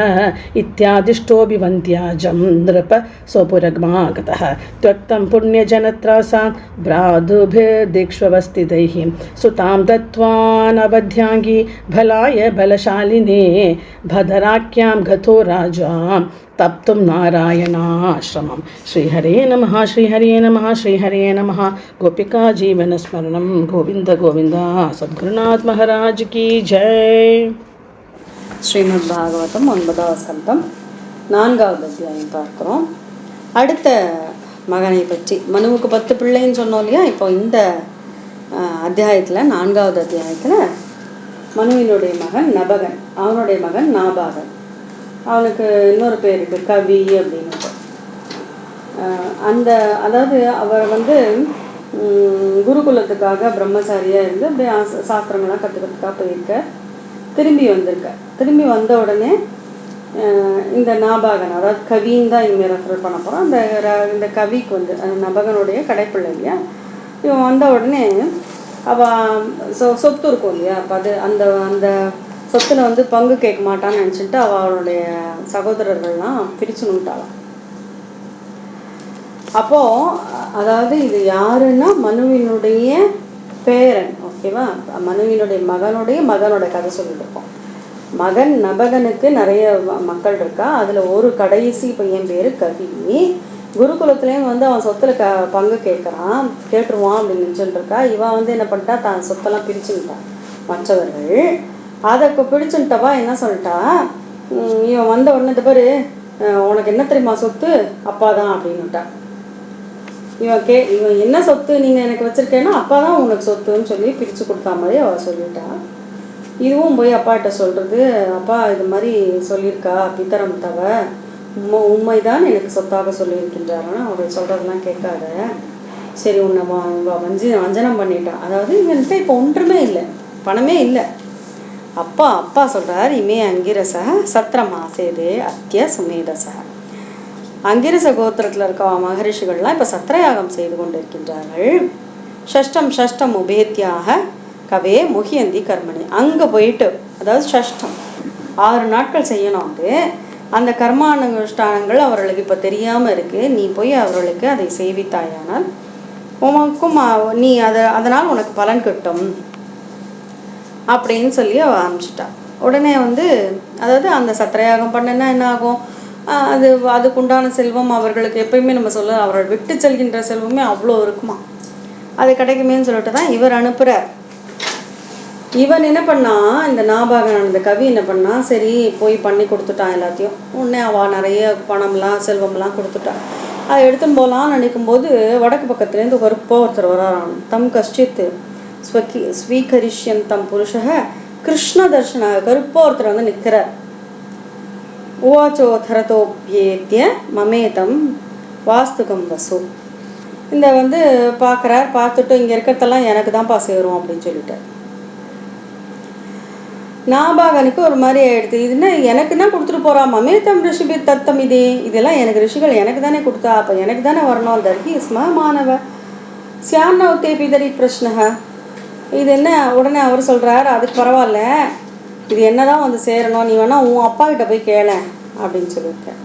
इत्यादिष्टोऽभिवन्द्याजं नृप स्वपुरगमागतः त्यक्तं पुण्यजनत्रासां भ्रातुभिर्दिक्ष्वस्थितैः सुतां दत्त्वानवध्याङ्गी भलाय बलशालिने भदराख्यां गतो राजा तप्तुं नारायणाश्रमं श्रीहरे नमः श्रीहरे नमः श्रीहरे नमः गोपिका जीवनस्मरणं गोविंद गोविंद सद्गुरुनाथ महाराज की जय. ஸ்ரீமத் பாகவதம் 9வது ஸ்கந்தம் 4வது அத்தியாயம் பார்க்குறோம். அடுத்த மகனை பற்றி மனுவுக்கு 10 பிள்ளைன்னு சொன்னோம் இல்லையா. இப்போ இந்த அத்தியாயத்தில் 4வது அத்தியாயத்தில் மனுவினுடைய மகன் நபகன், அவனுடைய மகன் நாபாகன், அவனுக்கு இன்னொரு பேர் இருக்குது கவி அப்படின்னு. அதாவது அவர் குருகுலத்துக்காக பிரம்மச்சாரியாக இருந்து அப்படியே சாஸ்திரங்கள்லாம் கற்றுக்கிறதுக்காக போயிருக்க. திரும்பி வந்த உடனே இந்த நாபாகன், அதாவது கவின்னு தான் இங்கே ரெஃபர் பண்ண போகிறோம். இந்த கவிக்கு நபகனுடைய கடைப்பிள்ளை இல்லையா. இவன் வந்த உடனே சொத்து இருக்கும் இல்லையா. அப்போ அந்த சொத்தில் பங்கு கேட்க மாட்டான்னு நினச்சிட்டு அவளுடைய சகோதரர்கள்லாம் பிரிச்சுன்னுட்டாளாம். அப்போது அதாவது இது யாருன்னா மனுவினுடைய பேரன், ஓகேவா. மனுவினுடைய மகனோட கதை சொல்லிட்டு இருக்கோம். மகன் நபகனுக்கு நிறைய மக்கள் இருக்கா. அதில் ஒரு கடைசி பையன் பேர் கவி. குருகுலத்துலேயும் அவன் சொத்தில் பங்கு கேட்டுருவான் அப்படின்னு நினச்சிட்டு இருக்கா. இவன் என்ன பண்ணிட்டா, தான் சொத்தெல்லாம் பிரிச்சுக்கிட்டான். மற்றவர்கள் அதை பிடிச்சுட்டவா என்ன சொல்லிட்டா, இவன் வந்த உடனே பாரு உனக்கு என்ன தெரியுமா சொத்து, அப்பா தான் அப்படின்னுட்டா. இவன் என்ன சொத்து நீங்கள் எனக்கு வச்சுருக்கேன்னா அப்பா தான் உனக்கு சொத்துன்னு சொல்லி பிரித்து கொடுத்தா மாதிரி அவள் சொல்லிட்டா. இதுவும் போய் அப்பாட்ட சொல்கிறது, அப்பா இது மாதிரி சொல்லியிருக்கா பித்தரம் தவ உண்மைதான் எனக்கு சொத்தாக சொல்லியிருக்கின்றாருன்னா அவள் சொல்கிறதெல்லாம் கேட்காத. சரி உன்னை வஞ்சனம் பண்ணிட்டான். அதாவது இவன்கிட்ட இப்போ ஒன்றுமே இல்லை, பணமே இல்லை. அப்பா சொல்கிறார், இமே அங்கிரச சத்திரம் ஆசேதே அத்திய சுமேதச. அங்கிரச கோத்திரத்தில் இருக்க மகரிஷிகள்லாம் இப்போ சத்திரயாகம் செய்து கொண்டிருக்கின்றார்கள். ஷஷ்டம் உபேத்தியாக கவே முகியந்தி கர்மணி. அங்கே போயிட்டு, அதாவது ஷஷ்டம் 6 நாட்கள் செய்யணும். அந்த கர்மானுஷ்டானங்கள் அவர்களுக்கு இப்போ தெரியாமல் இருக்குது. நீ போய் அவர்களுக்கு அதை செய்வித்தாயானால் உனக்கும் நீ அதனால் உனக்கு பலன் கிட்டும் அப்படின்னு சொல்லி அவ ஆரம்பிச்சிட்டா. உடனே அதாவது அந்த சத்திரயாகம் பண்ணனா என்ன ஆகும், அதுக்குண்டான செல்வம் அவர்களுக்கு எப்பயுமே நம்ம சொல்ல, அவர்கள் விட்டு செல்கின்ற செல்வமே அவ்வளோ இருக்குமா, அது கிடைக்குமேன்னு சொல்லிட்டு தான் இவர் அனுப்புகிறார். இவன் என்ன பண்ணா, இந்த நாபாகன் அந்த கவி என்ன பண்ணா, சரி போய் பண்ணி கொடுத்துட்டான் எல்லாத்தையும். உடனே அவள் நிறைய பணம்லாம் செல்வம்லாம் கொடுத்துட்டான். அதை எடுத்துன்னு போகலான்னு நினைக்கும்போது வடக்கு பக்கத்துலேருந்து ஒருத்தர் வரான். தம் கஷ்டித்து ஸ்வீகரிஷ்யன் தம் புருஷக கிருஷ்ண தர்ஷன. கருப்போ ஒருத்தர் நிற்கிறார். உவாச்சோதரத்தோபியேத்திய மமேதம் வாஸ்துகம் வசு. இந்த பார்க்குறார். பார்த்துட்டு இங்கே இருக்கிறதெல்லாம் எனக்கு தான்ப்பா சேரும் அப்படின்னு சொல்லிட்டார். நாபாகனுக்கு ஒரு மாதிரி ஆயிடுது. இதுன்னா எனக்கு தான் கொடுத்துட்டு போறா, மமேதம் ரிஷிபி தத்தம் இதெல்லாம் எனக்கு ரிஷிகள் எனக்கு தானே கொடுத்தா, அப்போ எனக்கு தானே வரணும். தர்கி ஸ்ம மாணவ சியானவத்தே பிதரி பிரஷ்னக. இது என்ன? உடனே அவர் சொல்றார், அதுக்கு பரவாயில்ல, இது என்னதான் சேரணும், நீ வேணா உன் அப்பா கிட்ட போய் கேள அப்படின்னு சொல்லியிருக்கேன்.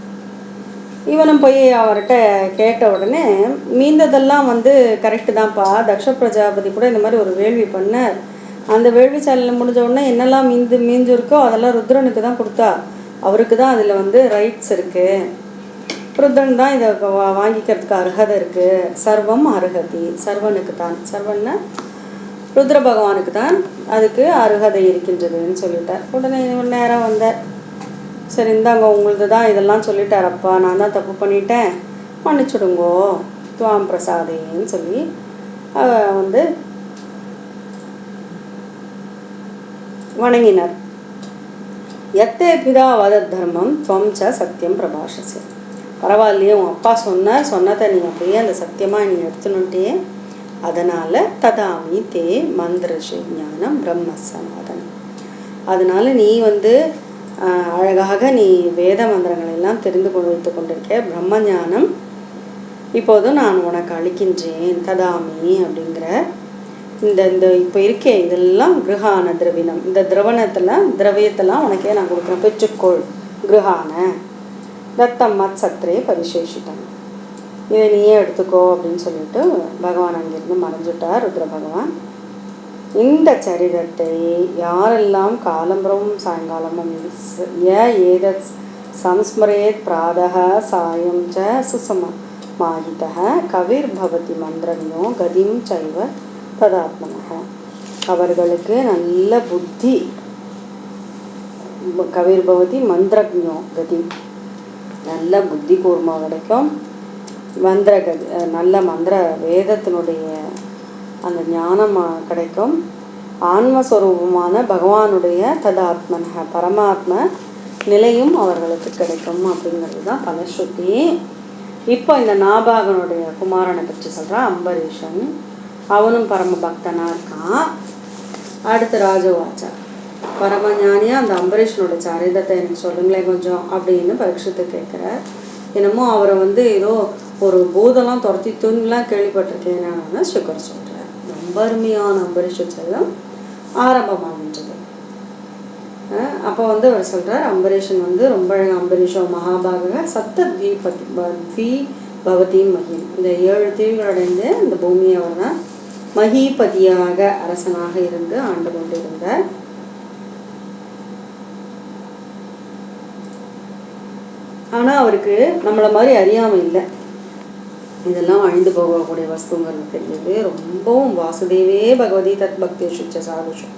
இவனும் போய் அவர்கிட்ட கேட்ட உடனே மீந்ததெல்லாம் கரெக்டு தான்ப்பா. தக்ஷ பிரஜாபதி கூட இந்த மாதிரி ஒரு வேள்வி பண்ணார். அந்த வேள்வி சாலையில் முடிஞ்ச உடனே என்னெல்லாம் மீஞ்சிருக்கோ அதெல்லாம் ருத்ரனுக்கு தான் கொடுத்தா. அவருக்கு தான் அதில் ரைட்ஸ் இருக்குது. ருத்ரன் தான் இதை வாங்கிக்கிறதுக்கு அருகதை இருக்குது. சர்வம் அருகதி, சர்வனுக்கு தான், சர்வன்னா ருத்ர பகவானுக்கு தான் அதுக்கு அருகதை இருக்கின்றதுன்னு சொல்லிட்டார். உடனே நேரம் வந்தார். சரி இந்தாங்க உங்களது தான் இதெல்லாம் சொல்லிட்டார் அப்பா, நான் தான் தப்பு பண்ணிட்டேன், மன்னிச்சுடுங்கோ துவாம் பிரசாதேன்னு சொல்லி வணங்கினார். எத்தே பிதா வத தர்மம் துவம் ச சத்தியம் பிரபாஷசி. பரவாயில்லையே, உன் அப்பா சொன்னதை நீ அப்படியே அந்த சத்தியமாக நீ எடுத்துனுட்டே, அதனால் ததாமி தே மந்திரஷி ஞானம் பிரம்ம சனாதனம். அதனால் நீ அழகாக நீ வேத மந்திரங்கள் எல்லாம் தெரிந்து வைத்து கொண்டிருக்க. பிரம்ம ஞானம் இப்போது நான் உனக்கு அளிக்கின்றேன். ததாமி அப்படிங்கிற இந்த இப்போ இருக்கே இதெல்லாம் கிரகான திரவினம், இந்த திரவியத்தெல்லாம் உனக்கே நான் கொடுக்குறேன், பெற்றுக்கொள். கிரகான தத்தம் மத் சத்ரே பரிசேஷிட்டம், இதை நீயே எடுத்துக்கோ அப்படின்னு சொல்லிட்டு பகவான் அங்கிருந்து மறைஞ்சிட்டார். ருத்ர பகவான் இந்த சரிதத்தை யாரெல்லாம் காலம்பரமும் சாயங்காலமும் ஏதத் சம்ஸ்மரேத் பிராதஹ சாயம் ச சுசமாஹிதஹ கவிர் பவதி மந்திரவியோ கதிம் சைவ ததாத்மனஹ. அவர்களுக்கு நல்ல புத்தி, கவிர் பவதி மந்திரஜோ கதி, நல்ல புத்தி கூர்மா கிடைக்கும். மந்திரகதி நல்ல மந்திர வேதத்தினுடைய அந்த ஞானம் கிடைக்கும். ஆன்மஸ்வரூபமான பகவானுடைய ததாத்மன பரமாத்ம நிலையும் அவர்களுக்கு கிடைக்கும் அப்படிங்கிறது தான் பலஸ்ருதி. இப்போ இந்த நாபாகனுடைய குமாரனை பற்றி சொல்கிறான் அம்பரீஷன். அவனும் பரம பக்தனாக இருக்கான். அடுத்து ராஜவாச்சா பரமஞானியாக அந்த அம்பரீஷனோட சரிதத்தை எனக்கு சொல்லுங்களேன் கொஞ்சம் அப்படின்னு பரீட்சித்து கேட்குறார். என்னமோ அவரை ஏதோ ஒரு பூதெல்லாம் துரத்தித்துலாம் கேள்விப்பட்டிருக்கேன் நான் சுகர் சொல்கிறேன். ரொம்ப அருமையான அம்பரீஷ செல்லம் ஆரம்பமாகின்றது. அப்போ அவர் சொல்கிறார், அம்பரீஷன் ரொம்ப அம்பரீஷோ மகாபாக சப்த த்வி பவதி மகிம். இந்த 7 தீவுகளடைந்த இந்த பூமியை அவர் தான் மகிபதியாக அரசனாக இருந்து ஆண்டு கொண்டிருந்தார். ஆனால் அவருக்கு நம்மளை மாதிரி அறியாமல் இல்லை. இதெல்லாம் அழிந்து போகக்கூடிய வஸ்துங்கிறது தெரிஞ்சது. ரொம்பவும் வாசுதேவே பகவதி தத் பக்தேஷுச்ச சாதுஷம்,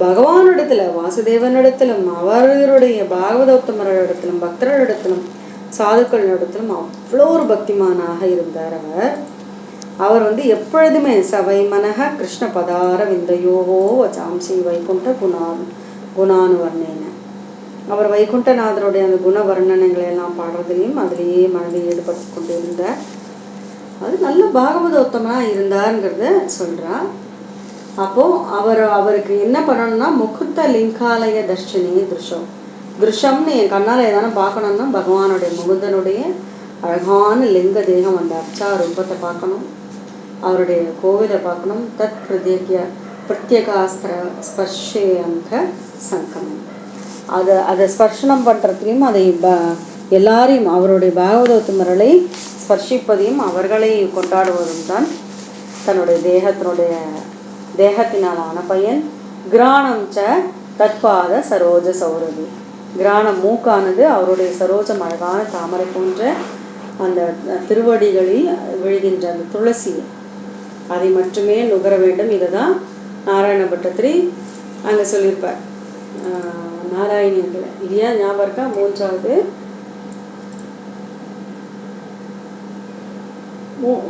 பகவானிடத்துல வாசுதேவனிடத்திலும் அவர்களுடைய பாகவதோத்தமரிடத்திலும் பக்தர்களிடத்திலும் சாதுக்களிடத்திலும் அவ்வளோ ஒரு பக்திமானாக இருந்தார். அவர் எப்பொழுதுமே சவை மனக கிருஷ்ண பதார விந்தையோவோ வச்சாம்சி வைகுண்ட குணானுவர்ணேன. அவர் வைகுண்டநாதருடைய அந்த குண வர்ணனைகளை எல்லாம் பாடுறதுலையும் அதிலேயே மனதை ஈடுபட்டு கொண்டு இருந்தார். அது நல்ல பாகவதோத்தமனாக இருந்தாருங்கிறத சொல்கிறார். அப்போது அவருக்கு என்ன பண்ணணும்னா முகுத்த லிங்காலய தர்ஷனே திருஷம்னு என் கண்ணால் எதான பார்க்கணும்னா பகவானுடைய முகுந்தனுடைய அழகான லிங்க தேகம், அந்த அர்ச்சா ரூபத்தை பார்க்கணும், அவருடைய கோவிலை பார்க்கணும். தத் பிரத்யேகாஸ்திர ஸ்பர்ஷே அங்க சங்கமம். அதை ஸ்பர்ஷனம் பண்ணுறதுலையும் அதை எல்லாரையும் அவருடைய பாகவதோத்தமர்களை ஸ்பர்ஷிப்பதையும் அவர்களை கொண்டாடுவதும் தான் தன்னுடைய தேகத்தினாலான பயன். கிராணம் ச தற்பாத சரோஜ சௌரவி. கிராணம் மூக்கானது அவருடைய சரோஜம் அழகான தாமரை போன்ற அந்த திருவடிகளில் விழுகின்ற அந்த துளசி அதை மட்டுமே நுகர வேண்டும். இதை தான் நாராயண பட்டத்திரி அங்கே சொல்லியிருப்பார். நாராயணியர்கள் இல்லையா, ஞாபகம் இருக்கா?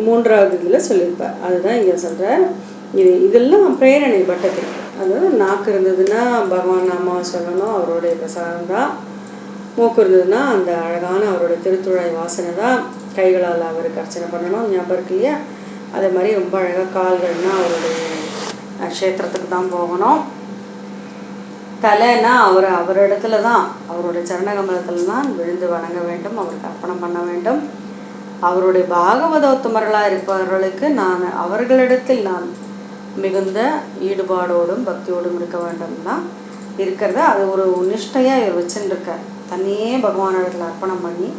மூன்றாவது இதில் சொல்லியிருப்பார். அதுதான் இங்கே சொல்கிறார். இதெல்லாம் பிரேரணை பட்டத்திரி. அதாவது நாக்கு இருந்ததுன்னா பகவான் நாமா சொல்லணும், அவருடைய பிரசாதம் தான். மூக்கு இருந்ததுன்னா அந்த அழகான அவருடைய திருத்துழாய் வாசனை தான். கைகளால் அவருக்கு அர்ச்சனை பண்ணணும், ஞாபகம் இருக்கு இல்லையா? அதே மாதிரி ரொம்ப அழகாக கால்கள்னால் அவருடைய க்ஷேத்திரத்துக்கு தான் போகணும். தலைன்னா அவரிடத்துல தான், அவருடைய சரணகமலத்தில் தான் விழுந்து வணங்க வேண்டும், அவருக்கு அர்ப்பணம் பண்ண வேண்டும். அவருடைய பாகவதோத்தமர்களாக இருப்பவர்களுக்கு அவர்களிடத்தில் நான் மிகுந்த ஈடுபாடோடும் பக்தியோடும் இருக்க வேண்டும் தான் இருக்கிறத. அது ஒரு நிஷ்டையாக இவர் வச்சுருக்கார். தன்னையே பகவானிடத்தில் அர்ப்பணம் பண்ணி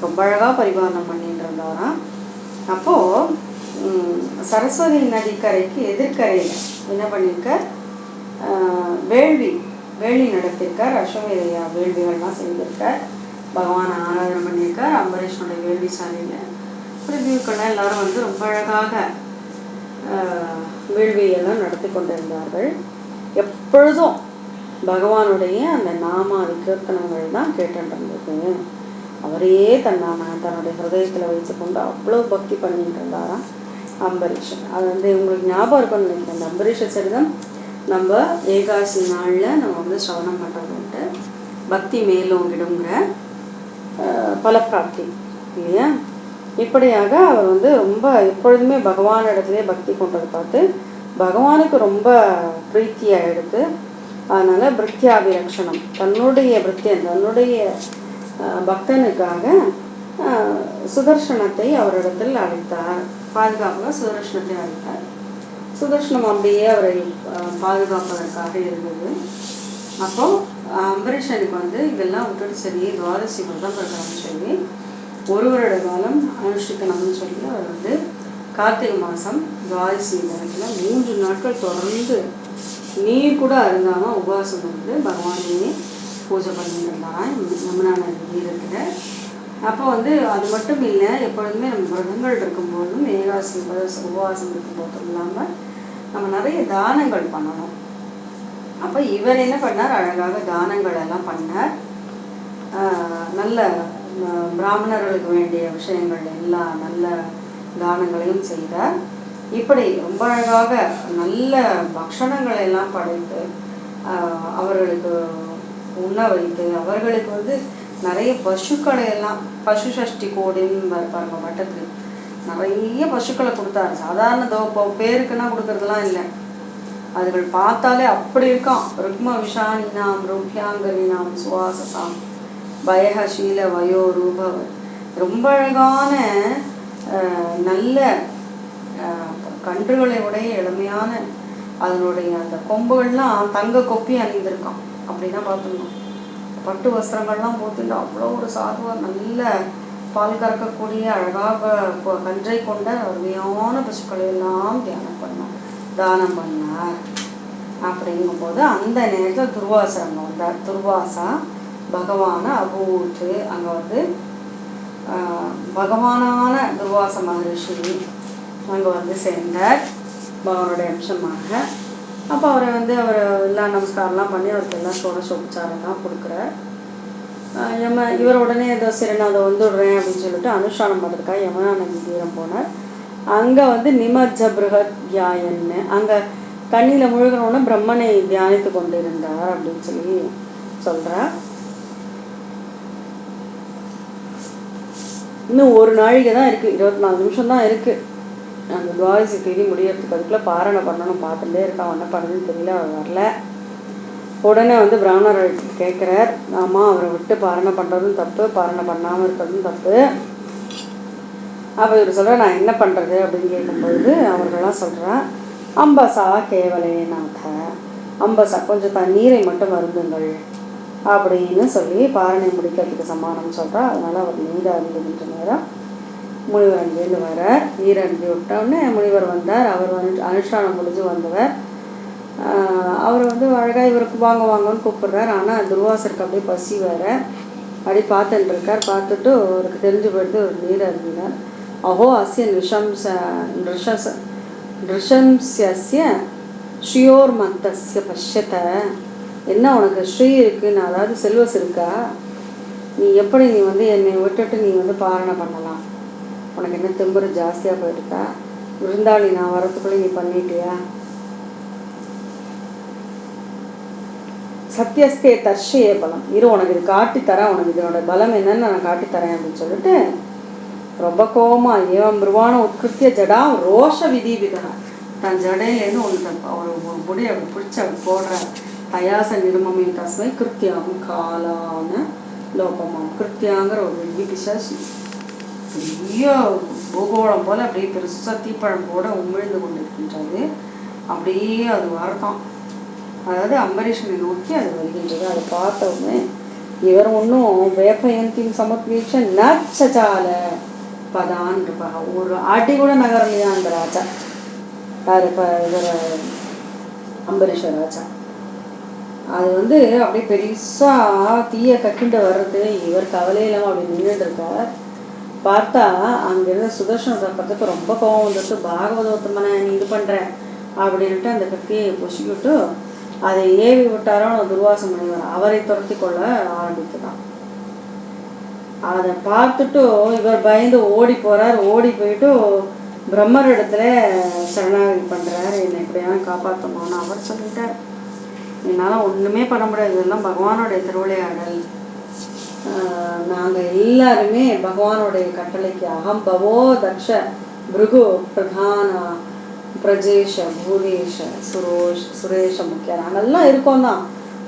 ரொம்ப அழகாக பரிபாலனம் பண்ணிட்டு இருந்தாராம். அப்போது சரஸ்வதி நதிக்கரைக்கு எதிர்கரையில் என்ன பண்ணியிருக்கார்? வேள்வி நடத்தியிருக்கார். அஸ்வமேதையா வேள்விகள்லாம் செய்திருக்கார். பகவானை ஆராதனை பண்ணியிருக்கார். அம்பரீஷனுடைய வேள்வி சாலையில் பிரிவியூக்கள்லாம் எல்லாரும் வந்து ரொம்ப அழகாக வேள்வியெல்லாம் நடத்தி கொண்டிருந்தார்கள். எப்பொழுதும் பகவானுடைய அந்த நாமாதி கீர்த்தனங்கள் தான் கேட்டுருந்தது. அவரையே தன்னுடைய ஹிருதயத்தில் வச்சு கொண்டு அவ்வளோ பக்தி பண்ணிட்டு இருந்தாராம் அம்பரீஷன். அது வந்து உங்களுக்கு ஞாபகம் இருக்கும்னு நினைக்கிறேன். அந்த அம்பரீஷ சரிதம் நம்ம ஏகாசி நாளில் நம்ம வந்து சிரவணம் பண்ணுறதுன்ட்டு பக்தி மேலோங்கிடுங்கிற பலப்பிராப்தி இல்லையா? இப்படியாக அவர் வந்து ரொம்ப எப்பொழுதுமே பகவானிடத்துலேயே பக்தி கொண்டதை பார்த்து பகவானுக்கு ரொம்ப பிரீத்தியாக எடுத்து, அதனால் பிருத்தியாபிரக்ஷணம் தன்னுடைய பக்தனுக்காக சுதர்சனத்தை அவரிடத்தில் அழைத்தார். பாதுகாப்பாக சுதர்சனத்தை அழைத்தார். சுதர்சனம் அப்படியே அவரை பாதுகாப்பதற்காக இருந்தது. அப்போது அம்பரீஷனுக்கு வந்து இதெல்லாம் விட்டுட்டு சரி துவாதசி விரதம் இருக்கிறான்னு சொல்லி ஒரு வருட காலம் அனுஷ்டிக்கணும்னு சொல்லி அவர் வந்து கார்த்திகை மாதம் துவாதசி தினத்தில் 3 நாட்கள் தொடர்ந்து நீர் கூட அருந்தாமல் உபவாசம் வந்து பகவானையே பூஜை பண்ணிட்டு இருந்தாராம் யமுனா நதி இருக்கிற. அப்போ வந்து அது மட்டும் இல்லை, எப்பொழுதுமே நம்ம விரதங்கள் இருக்கும்போதும் ஏகாசி உபவாசம் இருக்கும்போதும் இல்லாமல் நம்ம நிறைய தானங்கள் பண்ணணும். அப்போ இவர் என்ன பண்ணார்? அழகாக தானங்கள் எல்லாம் பண்ணார். நல்ல பிராமணர்களுக்கு வேண்டிய விஷயங்கள் எல்லா நல்ல தானங்களையும் செய்தார். இப்படி ரொம்ப அழகாக நல்ல பக்ஷணங்களை எல்லாம் படைத்து அவர்களுக்கு உண்ண வைத்து, அவர்களுக்கு வந்து நிறைய பசுக்களை எல்லாம் பசு சஷ்டி கோடின்னு பாருங்க வட்டத்தில் நிறைய பசுக்களை கொடுத்தாரு. சாதாரண பேருக்குன்னா கொடுக்கறதுலாம் இல்லை, அதுகள் பார்த்தாலே அப்படி இருக்கான். ருக்ம விஷானினாம் ரூபியாங்கரினாம் சுவாசசாம் பயஹசீல வயோ ரூப. ரொம்ப அழகான நல்ல கன்றுகளை உடைய எளிமையான அதனுடைய அந்த கொம்புகள்லாம் தங்க கொப்பி அணிந்திருக்கான். அப்படின்னா பார்த்துக்கணும். பட்டு வஸ்திரங்கள்லாம் போட்டுட்டு அவ்வளோ ஒரு சாதுவாக நல்ல பால் கறக்கக்கூடிய அழகாக கன்றை கொண்ட அருமையான பசுக்களை எல்லாம் தானம் பண்ணார். அப்படிங்கும்போது அந்த நேரத்தில் துர்வாசர் வந்தார். துர்வாசா பகவானை அபூட்டு அங்கே வந்து பகவானான துர்வாச மகரிஷி அங்கே வந்து சேர்ந்தார் பகவானுடைய அம்சமாக. அப்போ அவரை வந்து அவர் எல்லாம் நமஸ்காரம்லாம் பண்ணி அவருக்கு எல்லாம் சோடசோபச்சாரெல்லாம் கொடுக்குறார். இவர் உடனே ஏதோ சரி நான் அதை வந்துடுறேன் அப்படின்னு சொல்லிட்டு அனுஷ்டானம் பண்ணுறதுக்காக யமுனா நதி தீரம் போனார். அங்கே வந்து நிமஜ்ஜ பிருகத் தியாயன்னு அங்கே தண்ணியில் முழுகிறோன்னு பிரம்மனை தியானித்து கொண்டிருந்தார் அப்படின்னு சொல்லி சொல்கிறார். இன்னும் ஒரு நாழிகை தான் இருக்குது, 24 நிமிஷம் தான் இருக்குது அந்த துவாதசி தேதி முடியறதுக்கு. அதுக்குள்ளே பாரணை பண்ணணும். பார்த்துட்டே இருக்கான், என்ன பண்ணுறதுன்னு தெரியல, அவர் வரல. உடனே வந்து பிராமணர் கேட்குறார், ஆமாம் அவரை விட்டு பாரணை பண்ணுறதும் தப்பு, பாரணை பண்ணாமல் இருக்கிறதும் தப்பு, அப்போ இவர் சொல்கிறார் நான் என்ன பண்ணுறது அப்படின்னு கேட்கும்பொழுது அவர்கள்லாம் சொல்கிறா அம்பசா கேவலே நாத, அம்பசா கொஞ்சம் தண்ணீரை மட்டும் வருந்துங்கள் அப்படின்னு சொல்லி பாரணை முடிக்கிறதுக்கு சமானம் சொல்கிறா. அதனால் அவர் நீர் அருந்துகின்ற நேரம் முனிவர் அங்கேருந்து வர நீர் அருந்தி விட்டோடனே முனிவர் வந்தார். அவர் அனுஷ்டானம் முடிஞ்சு வந்தவர். அவர் அழகாக இவருக்கு வாங்க வாங்கன்னு கூப்பிடுறார். ஆனால் துர்வாசருக்கு அப்படியே பசி வேறு, அப்படி பார்த்துட்டு இருக்கார். பார்த்துட்டு அவருக்கு தெரிஞ்சு போயிட்டு ஒரு நீர் அருந்தினார். அஹோ அஸ்ய நிருஷம்ஸ்ய ஸ்ரீயோர் மந்தஸ்ய பஷ்யத்த, என்ன உனக்கு ஸ்ரீ இருக்குன்னு, அதாவது செல்வஸ் இருக்கா, நீ எப்படி நீ என்னை விட்டுட்டு நீ பாரணை பண்ணலாம், உனக்கு என்ன திம்புறு ஜாஸ்தியாக போயிருக்கா, விருந்தாளி நான் வரத்துக்குள்ளே நீ பண்ணிட்டியா, சத்தியஸ்தே தர்ஷியே பலம், இரு உனக்கு இது காட்டித்தரேன், உனக்கு இதனோட பலம் என்னன்னு நான் காட்டித்தரேன் அப்படின்னு சொல்லிட்டு ரொம்ப கோபமா ஏவம் பிருவான உட்கிருத்திய ஜடா ரோஷ விதீபிதா, தன் ஜடையிலேருந்து ஒரு முடி அப்படி பிடிச்சி அப்படி போடுற தயாச நிர்மமே தஸ்மை கிருத்தியாகும் காலான லோகமாம். கிருத்தியாங்கிற ஒரு வெள்ளி பிசாசு பெரிய பூகோளம் போல் அப்படியே பெருசாக தீப்பழம் கூட உமிழ்ந்து கொண்டு இருக்கின்றது. அப்படியே அது வரதான், அதாவது அம்பரீஷனை நோக்கி அது வருகின்றது. அதை பார்த்தவுடனே இவர் ஒன்றும் வேப்பயந்தின் சமத்வீட்ச நச்சால பதான் இருப்பாங்க, ஒரு அடி கூட நகரலையா அந்த ராஜா, யார் இப்போ இவர் அம்பரீஷ ராஜா. அது அப்படியே பெருசாக தீய கக்கிண்டு வர்றது, இவர் கவலை இல்லாமல் அப்படி நின்றுட்டு இருக்கார். பார்த்தா அங்கிருந்த சுதர்ஷன சக்கரத்துக்கு ரொம்ப கோபம் வந்துட்டு, பாகவதோத்தமனை நீ இது பண்ணுற அப்படின்ட்டு அந்த கத்தியை பொசிக்கிட்டு அதை ஏவி விட்டாரோ துர்வாச முனிவர், அவரை துரத்தி கொள்ள ஆரம்பித்துதான். அதை பார்த்துட்டு இவர் பயந்து ஓடி போகிறார். ஓடி போயிட்டு பிரம்மர் இடத்துல சரணாகதி பண்ணுறார், என்னை எப்படியான காப்பாற்றணும்னு அவர் சொல்லிட்டார். என்னால் ஒன்றுமே பண்ண முடியாது, இதெல்லாம் பகவானுடைய திருவிளையாடல், நாங்கள் எல்லாருமே பகவானுடைய கட்டளைக்கு அகம் பவோ தக்ஷ பிருகு பிரதான பிரஜேஷ பூதேஷ சுரேஷ முக்கிய, நாங்கள்லாம் இருக்கோம் தான்,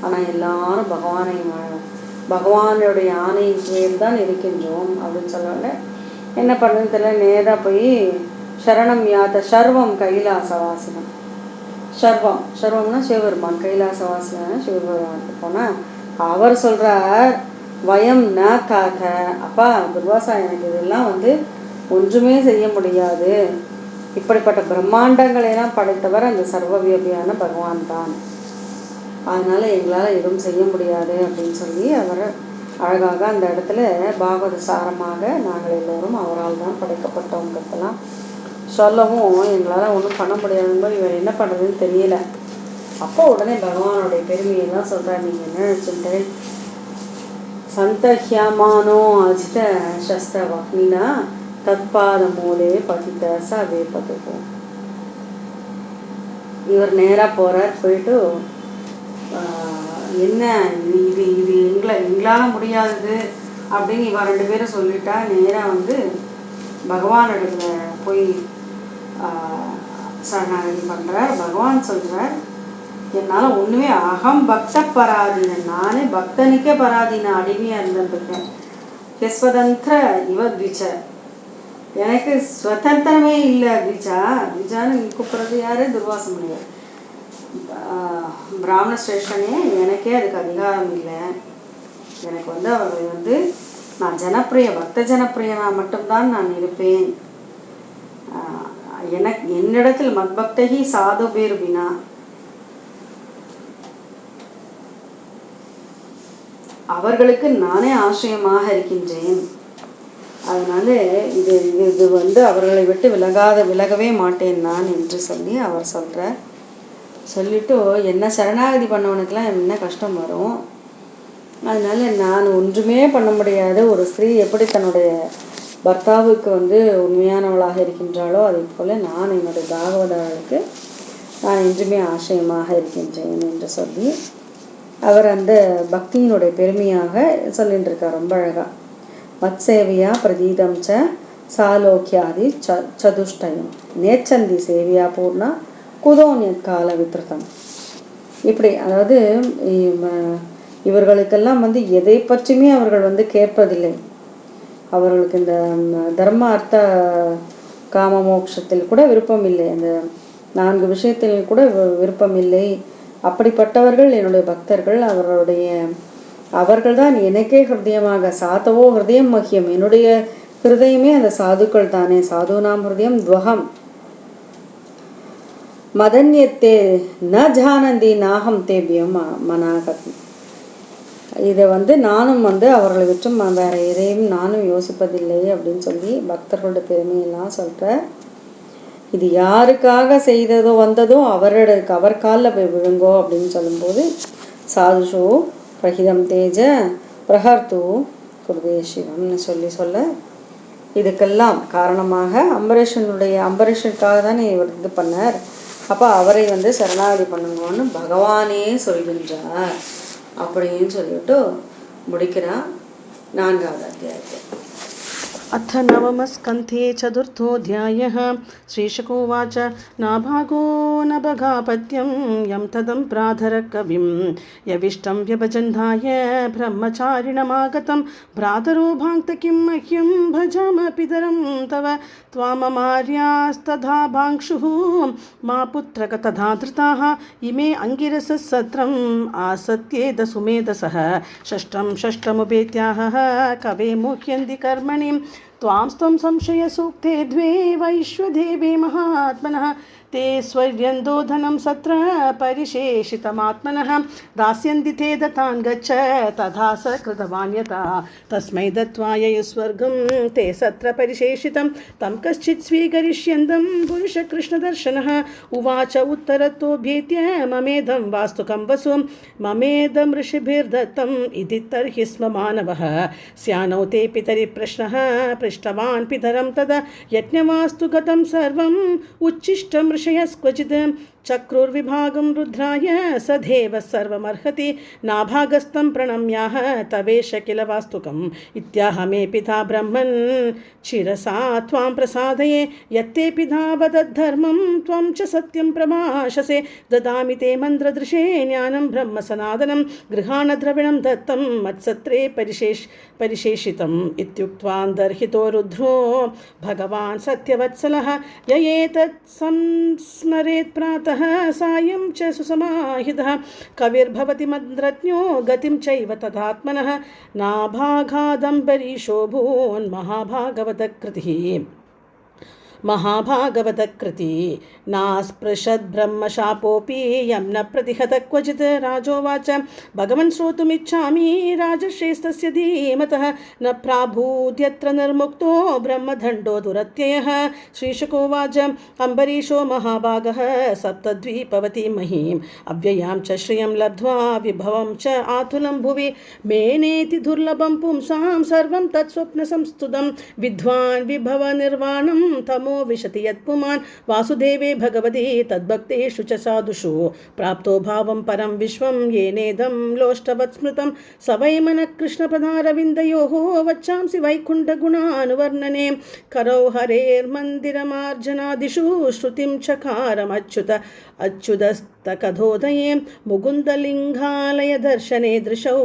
ஆனால் எல்லாரும் பகவானுடைய ஆணையின் கீழ் தான் இருக்கின்றோம் அப்படின்னு சொல்லுவாங்க. என்ன பண்ணுறதுன்னு தெரியல, நேராக போய் சரணம் யாத்த சர்வம் கைலாசவாசினம், சர்வம்னா சிவபெருமான், கைலாசவாசினா சிவபெருமானுக்கு போனால் அவர் சொல்கிறார் வயம் ந காக்க, அப்பா துர்வாசா எனக்கு இதெல்லாம் ஒன்றுமே செய்ய முடியாது, இப்படிப்பட்ட பிரம்மாண்டங்களையெல்லாம் படைத்தவர் அந்த சர்வவியாபியான பகவான் தான், அதனால் எங்களால் எதுவும் செய்ய முடியாது அப்படின்னு சொல்லி அவர் அழகாக அந்த இடத்துல பாகவத சாரமாக நாங்கள் எல்லோரும் அவரால் தான் படைக்கப்பட்டவங்களுக்கெல்லாம் சொல்லவும் எங்களால் ஒன்றும் பண்ண முடியாதும்போது இவர் என்ன பண்ணுறதுன்னு தெரியல. அப்போ உடனே பகவானுடைய பெருமையெல்லாம் சொல்கிறார். நீங்கள் என்ன நினச்சிட்டு சந்தஹ்யமானோ அஜித சஸ்திர வக்னினா தத்பாத மூலே பதித்த ச வேப்பதுக்கும். இவர் நேராக போகிறார். போயிட்டு என்ன இது இது எங்களால் முடியாதது அப்படின்னு இவன் 2 பேரும் சொல்லிட்டா, நேராக பகவான் இடத்துல போய் சரணாகதி பண்ணுறார். பகவான் சொல்கிறார் என்னால் ஒன்றுமே அகம் பக்த பராதீனன், நானே பக்தனுக்கே பராதீன அடிமையாக இருந்துருக்கேன். ஸ்வதந்திர இவ த்விஜ, எனக்கு ஸ்வதந்திரமே இல்லை. த்விஜான்னு கூப்பிட்றது யார்? துர்வாச முனிவர். பிராமண ஸ்ரேஷ்டனே, எனக்கே அதுக்கு அதிகாரம் இல்லை. எனக்கு அவர் நான் ஜனப்பிரிய பக்த ஜனப்பிரியனாக மட்டும்தான் நான் இருப்பேன். என்னிடத்தில் மத்பக்தகி சாது பேருபினா, அவர்களுக்கு நானே ஆசிரியமாக இருக்கின்றேன். அதனால இது அவர்களை விட்டு விலகவே மாட்டேன் நான் என்று சொல்லி அவர் சொல்கிறார். சொல்லிவிட்டு என்ன சரணாகதி பண்ணவனுக்கெல்லாம் என்ன கஷ்டம் வரும், அதனால நான் ஒன்றுமே பண்ண முடியாது. ஒரு ஸ்திரீ எப்படி தன்னுடைய பர்த்தாவுக்கு உண்மையானவளாக இருக்கின்றாளோ அதே போல் நான் என்னுடைய பாகவதாளுக்கு நான் என்றுமே ஆசிரியமாக இருக்கின்றேன் என்று சொல்லி அவர் அந்த பக்தியினுடைய பெருமையாக சொல்லிட்டு இருக்கார் ரொம்ப அழகாக. மத்சேவியா பிரதீதம் ச சாலோக்கியாதி சதுஷ்டயம் நேச்சந்தி சேவியா பூர்ணா குதோன்யத் கால வித்ருதம். இப்படி அதாவது இவர்களுக்கெல்லாம் எதை பற்றியுமே அவர்கள் கேட்பதில்லை. அவர்களுக்கு இந்த தர்ம அர்த்த காம மோட்சத்தில் கூட விருப்பம் இல்லை, அந்த 4 விஷயத்தில் கூட விருப்பம் இல்லை. அப்படிப்பட்டவர்கள் என்னுடைய பக்தர்கள். அவர்கள்தான் எனக்கே ஹிருதயமாக, சாதவோ ஹிருதயம் மஹ்யம், என்னுடைய ஹிருதயமே அந்த சாதுக்கள் தானே. சாதுனாம் ஹிருதயம் துவகம் மதன்யத்தே ந ஜானந்தி நாகம் தேபியம் மனாகத். இதை நானும் அவர்களை விற்றும் வேற எதையும் நானும் யோசிப்பதில்லை அப்படின்னு சொல்லி பக்தர்களோட பெருமையெல்லாம் சொல்கிற. இது யாருக்காக செய்ததோ வந்ததோ அவர் காலில் போய் விழுங்கோ அப்படின்னு சொல்லும்போது சாதுஷோ பிரகிதம் தேஜ பிரஹர்த்து குருதே சிவம்னு சொல்ல இதுக்கெல்லாம் காரணமாக அம்பரீஷனுக்காக தானே இவர் இது பண்ணார். அப்போ அவரை சரணாகதி பண்ணுங்கன்னு பகவானே சொல்கின்றார் அப்படின்னு சொல்லிட்டு முடிக்கிறான் 4வது அத்தியாயத்தை. अथ नवमस्कन्धे चतुर्थोऽध्यायः. श्रीशुकोवाच नाभागो न भगापत्यं यं तदं प्राधरकविं यविष्टं व्यभजन्धाय ब्रह्मचारिणमागतं भ्रातरो भाङ्क्त किं मह्यं भजामपितरं तव त्वाममार्यास्तथा भाङ्क्षुः मा पुत्रक तथा धृताः इमे अङ्गिरससत्रम् आसत्येद सुमेधसः षष्ठमुपेत्याह कवे मुह्यन्ति कर्मणि त्वां स्त्वं संशयसूक्ते 2 वैश्वदेवे महात्मनः ते स्वर्यन्दो धनं सत्र परिशेषितमात्मनः दास्यन्ति ते दत्तान् गच्छ तथा स कृतवान् यथा तस्मै दत्त्वा ययुस्वर्गं ते सत्र परिशेषितं तं कश्चित् स्वीकरिष्यन्तं पुरुषकृष्णदर्शनः उवाच उत्तरतोऽभ्येत्य ममेदं वास्तुकं वसु ममेदं ऋषिभिर्दत्तम् इति तर्हि स्म मानवः स्यानौ ते पितरि प्रश्नः पृष्टवान् पितरं तदा यज्ञवास्तु गतं सर्वम् उच्छिष्टं ऋषयस्क्वचित् चक्रुर्विभागं रुद्राय सदेव सर्वमर्हति नाभागस्तं प्रणम्याह तवेश किल वास्तुकम् इत्याह मे पिता ब्रह्मन् शिरसा त्वां प्रसादये यत्ते पिता वदद्धर्मं त्वं च सत्यं प्रभाषसे ददामि ते मन्त्रदृशे ज्ञानं ब्रह्मसनातनं गृहाण द्रविणं दत्तं मत्सत्रे परिशेषितम् इत्युक्त्वान्दर्हितो रुद्रो भगवान् सत्यवत्सलः य एतत् संस्मरेत् प्रातः सायं च सुसमाहितः कविर्भवति मद्रज्ञो गतिं चैव तदात्मनः नाभागादम्बरीशो भून् महाभागवतकृति नास्पृशद्ब्रह्मशापोऽपि यं न प्रतिहत क्वचित् राजोवाच भगवन् श्रोतुमिच्छामि राजश्रेष्ठस्य धीमतः न प्राभूद्यत्र निर्मुक्तो ब्रह्मदण्डो दुरत्ययः श्रीशुकोवाच अम्बरीशो महाभागः सप्तद्वीपवती महीम् अव्ययां च श्रियं लब्ध्वा विभवं च आतुलं भुवि मेनेति दुर्लभं पुंसां सर्वं तत्स्वप्नसंस्तुतं विद्वान् विभवनिर्वाणं तमो विशति यत्पुमान् वासुदेवे भगवती तद्भक्तेषु च साधुषु प्राप्तो भावं परं विश्वं येनेदं लोष्टवत् स्मृतं स वै मनः कृष्णपदारविन्दयोः वच्चांसि वैकुण्ठगुणानुवर्णने करौ हरेर्मन्दिरमार्जनादिषु श्रुतिं चकारमच्युतस्तकधोदये मुकुन्दलिङ्गालय दर्शने दृशौ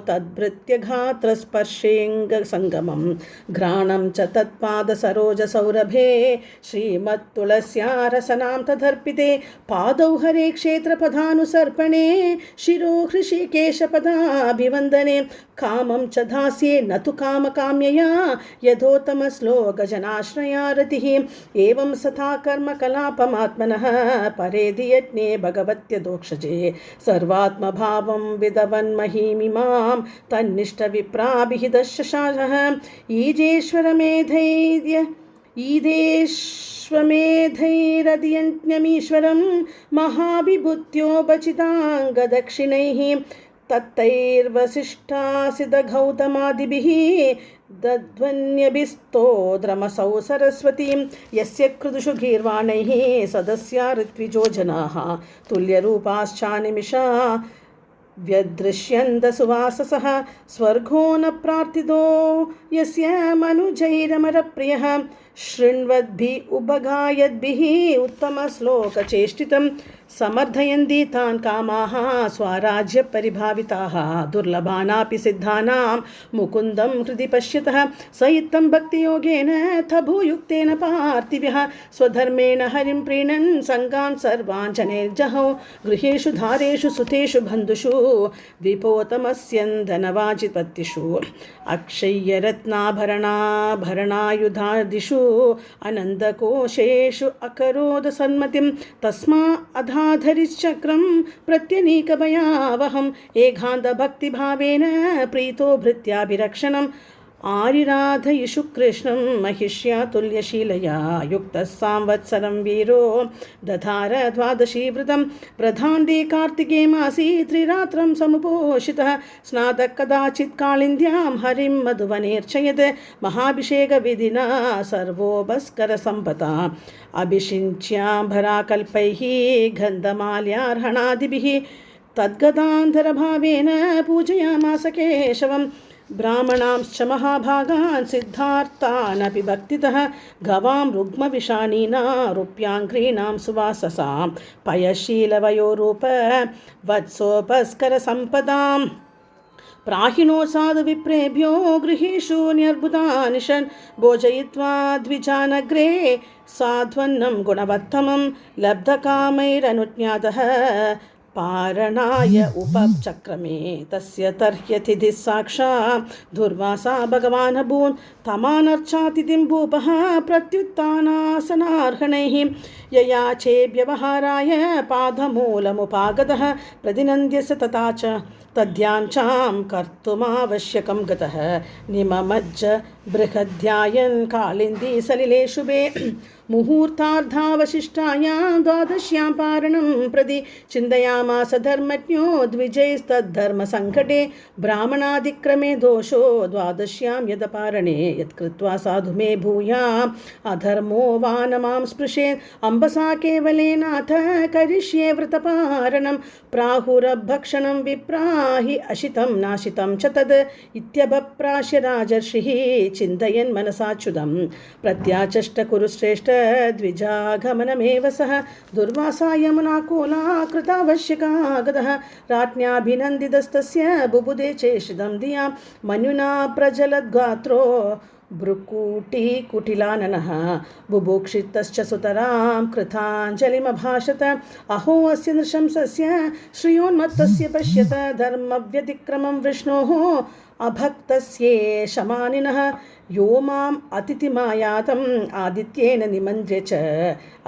तद्भृत्यघात्रस्पर्शेऽङ्गसङ्गमं घ्राणं च तत्पादसरोजसौरभे श्रीमत्तुलस्यारसनां तदर्पिते पादौ हरे क्षेत्रपदानुसर्पणे शिरो हृषिकेशपदाभिवन्दने कामं च दास्ये न तु कामकाम्यया यथोत्तमश्लोकजनाश्रया रतिः एवं सथा कर्मकलापमात्मनः परेदि यज्ञे भगवत्यदोक्षजे सर्वात्मभावं विदवन्महीमिमां तन्निष्ठविप्राभिहितशशासः ईदेष्वमेधैरदियन्त्यमीश्वरं महाविभूत्योपचिताङ्गदक्षिणैः तत्तैर्वसिष्ठासिदगौतमादिभिः दध्वन्यभिस्तोद्रमसौ सरस्वतीं यस्य कृदुषु गीर्वाणैः सदस्या ऋत्विजो जनाः तुल्यरूपाश्चानिमिषा व्यदृश्यन्त सुवाससः स्वर्गो न प्रार्थितो यस्य मनुजैरमरप्रियः शृण्वद्भिः उपगायद्भिः उत्तमश्लोकचेष्टितं समर्थयन्ति तान् कामाः स्वराज्यपरिभाविताः दुर्लभानापि सिद्धानां मुकुन्दं हृदि पश्यतः स इत्थं भक्तियोगेन तभूयुक्तेन पार्थिव्यः स्वधर्मेण हरिं प्रीणन् सङ्गान् सर्वान् जनेर्जहौ गृहेषु धारेषु सुतेषु बन्धुषु द्विपोतमस्यन् धनवाजिपत्तिषु अक्षय्यरत्नाभरणायुधादिषु अनन्दकोशेषु अकरोद सन्मतिं तस्मा अधाधरिश्चक्रं प्रत्यनीकभयावहम् एकान्तभक्तिभावेन प्रीतो भृत्याभिरक्षणम् आरिराधयिषु कृष्णं महिष्या तुल्यशीलया युक्तः संवत्सरं वीरो दधार द्वादशीव्रतं प्रधान्ते कार्तिके मासी त्रिरात्रं समुपोषितः स्नातः कदाचित् कालिन्द्यां हरिं मधुवनेर्चयत् महाभिषेकविधिना सर्वोपस्करसम्पदा अभिषिञ्च्याम्भराकल्पैः गन्धमाल्यार्हणादिभिः तद्गदान्धरभावेन पूजयामास केशवम् ब्राह्मणांश्च महाभागान् सिद्धार्थानपि भक्तितः गवां रुग्मविषाणीना रूप्याङ्घ्रीणां सुवाससां पयशीलवयोरूप वत्सोपस्करसम्पदां प्राहिणो साधुविप्रेभ्यो गृहेषु न्यर्बुदानिशन् भोजयित्वा द्विजानग्रे साध्वन्नं गुणवत्तमं लब्धकामैरनुज्ञातः पारणाय उपचक्रमे तस्य तर्ह्यतिथिः साक्षात् दुर्वासा भगवान् अभून् तमानर्चातिथिं भूपः प्रत्युत्थानासनार्हणैः ययाचे व्यवहाराय पादमूलमुपागतः प्रतिनन्द्य स तथा च तद्याञ्चां कर्तुमावश्यकं गतः निममज्ज बृहद्ध्यायन् कालिन्दी सलिले शुभे मुहूर्तार्धावशिष्टायां द्वादश्यां पारणं प्रति चिन्तयामास धर्मज्ञो द्विजैस्तद्धर्मसङ्कटे ब्राह्मणादिक्रमे दोषो द्वादश्यां यदपारणे यत्कृत्वा साधु मे भूयाम् अधर्मो वा न मां स्पृशेत् अम्बसा केवलेनाथ करिष्ये व्रतपारणं प्राहुरभक्षणं विप्राहि अशितं नाशितं च तद् इत्यभप्राश्य राजर्षिः चिन्तयन् मनसाच्युतं प्रत्याचष्ट कुरु श्रेष्ठ द्विजागमनमेव सः दुर्वासा यमुनाकोला कृतावश्यकागतः राज्ञाभिनन्दितस्तस्य बुबुधे चेष्टितं धियां मन्युना प्रजलद्गात्रो भ्रुकुटिकुटिलाननः बुभुक्षितश्च सुतरां कृताञ्जलिमभाषत अहो अस्य नृशंसस्य श्रियोन्मत्तस्य पश्यत धर्मव्यतिक्रमं विष्णोः अभक्तस्ये शमानिनः यो माम् अतिथिमायातम् आदित्येन निमन्त्र्य च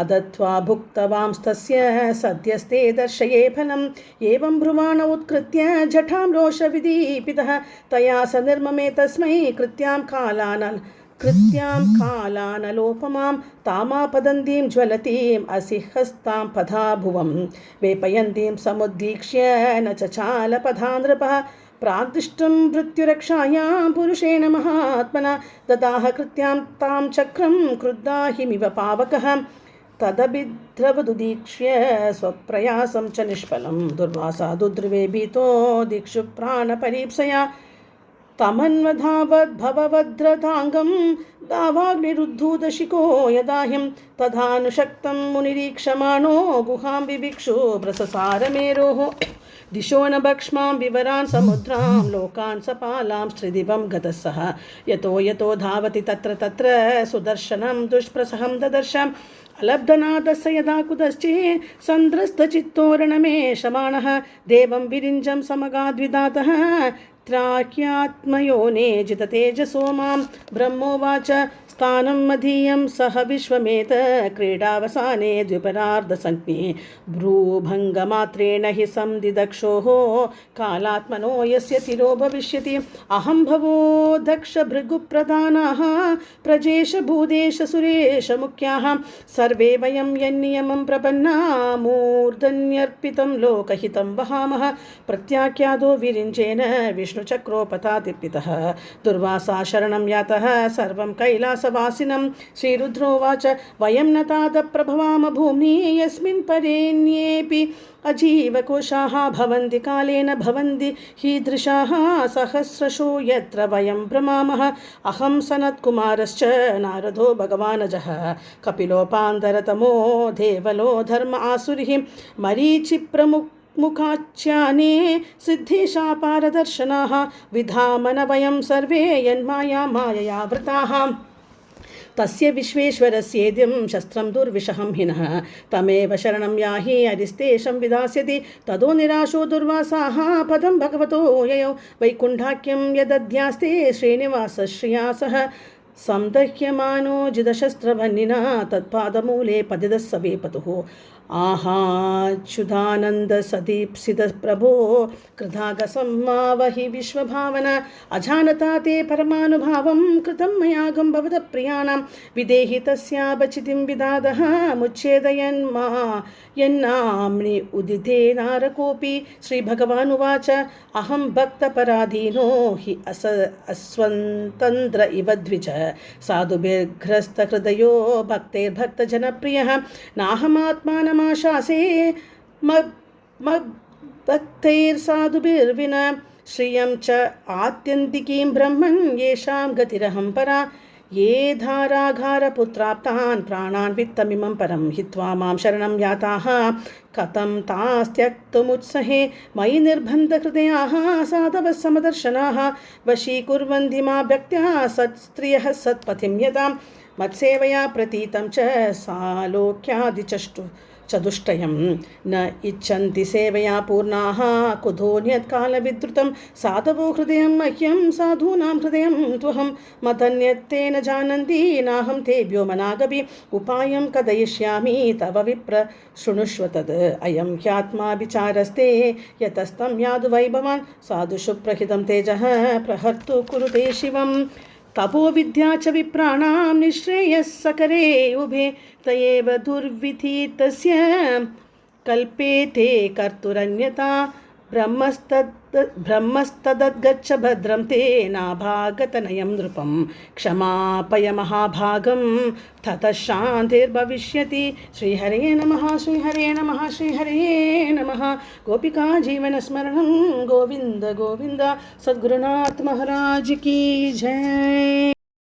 अदत्वा भुक्तवांस्तस्य सद्यस्ते दर्शये फलम् एवं ब्रुवाण उत्कृत्य जठां रोषविदीपितः तया स निर्ममे तस्मै कृत्यां कालानलोपमां तामापदन्तीं ज्वलतीम् असिहस्तां पधा भुवं वेपयन्तीं समुद्दीक्ष्य न चचालपधा नृपः प्राग्दिष्टं मृत्युरक्षायां पुरुषेण महात्मना ददाह कृत्यां तां चक्रं क्रुद्धा हिमिव पावकः तदभिद्रवदुदीक्ष्य स्वप्रयासं च निष्फलं दुर्वासा दुद्रुवे भीतो दिक्षु प्राणपरीप्सया तमन्वधावद्भवभद्रताङ्गं दावाग्निरुद्धूतशिखो यदाह्यं तथानुशक्तं मुनिरीक्षमाणो गुहां विभिक्षु प्रससारमेरोः दिशो न भक्ष्मां विवरान् समुद्रां लोकान् सपालां स्त्रिदिवं गतः सः यतो यतो धावति तत्र तत्र सुदर्शनं दुष्प्रसहं ददर्श अलब्धनाथस्य यदा कुतश्चित् सन्द्रस्तचित्तोरणमे शमानः देवं विरिञ्जं समगाद्विदातः त्राक्यात्मयोने जिततेजसो मां ब्रह्मोवाच स्थानं मदीयं सह विश्वमेत क्रीडावसाने द्विपरार्धसञ्ज्ञे भ्रूभङ्गमात्रेण हि संदिदक्षोः कालात्मनो यस्य तिरो भविष्यति अहं भवो दक्ष भृगुप्रधानाः प्रजेश भूदेश सुरेश मुख्याः सर्वे वयं यन्नियमं प्रपन्ना मूर्धन्यर्पितं लोकहितं वहामः प्रत्याख्यातो विरिञ्चेन विष्णु विष्णुचक्रोपतातिपितः दुर्वासा शरणं यातः सर्वं कैलासवासिनं श्रीरुद्रोवाच वयं न तादप्रभवाम भूमि यस्मिन् परेण्येऽपि अजीवकोशाः भवन्ति कालेन भवन्ति हीदृशाः सहस्रशो यत्र वयं भ्रमामः अहं सनत्कुमारश्च नारदो भगवानजः कपिलोपान्तरतमो देवलो धर्म आसुरिः मरीचिप्रमुखाच्याने सिद्धेशा पारदर्शनाः विधामन वयं सर्वे यन्माया मायया वृताः तस्य विश्वेश्वरस्येद्यं शस्त्रं दुर्विषहं हिनः तमेव शरणं याहि अरिस्तेषं विधास्यति तदो निराशो दुर्वासाः पदं भगवतो ययौ वैकुण्ठाख्यं यदध्यास्ते श्रीनिवासश्रिया सह संदह्यमानो जिदशस्त्रवह्निना तत्पादमूले पतितः स वेपतुः आहाच्युतानन्द सदीप्सित प्रभो कृतागसम्मावहि विश्वभावना अजानता ते परमानुभावं कृतं मयागं भवतः प्रियाणां विदेहि तस्याबचितिं विदादः मुच्छेदयन्मा यन्नाम्नि उदिते नारकोऽपि श्रीभगवानुवाच अहं भक्तपराधीनो हि अस्वतन्त्र इव द्विज साधुभिर्ग्रस्तहृदयो भक्तैर्भक्तजनप्रियः नाहमात्मानमाशासे भक्तैर्साधुभिर्विना श्रियं च आत्यन्तिकीं ब्रह्मन् येषां गतिरहं परा ये धाराघारपुत्राप्तान् प्राणान् वित्तमिमं परं हित्वा मां शरणं याताः कथं तास्त्यक्तुमुत्सहे मयि निर्बन्धहृदयाः साधवः समदर्शनाः वशीकुर्वन्ति मा भक्त्या सत्स्त्रियः सत्पथिं यतां मत्सेवया प्रतीतं च सालोक्यादिचतुष्टयं न इच्छन्ति सेवया पूर्णाः कुतोऽन्यत्कालविद्रुतं साधवो हृदयं मह्यं साधूनां हृदयं त्वहं मदन्यत्तेन जानन्ति नाहं तेभ्यो मनागपि उपायं कथयिष्यामि तव विप्र शृणुष्व तद् अयं ह्यात्मा विचारस्ते यतस्तं यादु वैभवान् साधुषु प्रहितं तेजः प्रहर्तु कुरुते शिवम् तपो विद्या च विप्राणां निःश्रेयः सकरे उभे तयेव दुर्विधीतस्य कल्पेते कर्तुरन्यथा ब्रह्मस्तदद्गच्छ भद्रं ते नाभागतनयं नृपं क्षमापय महाभागं ततः शान्तिर्भविष्यति श्रीहरे नमः श्रीहरे नमः श्रीहरे नमः गोपिका जीवनस्मरणं गोविन्द गोविन्द सद्गुरुनाथ महाराज की जय।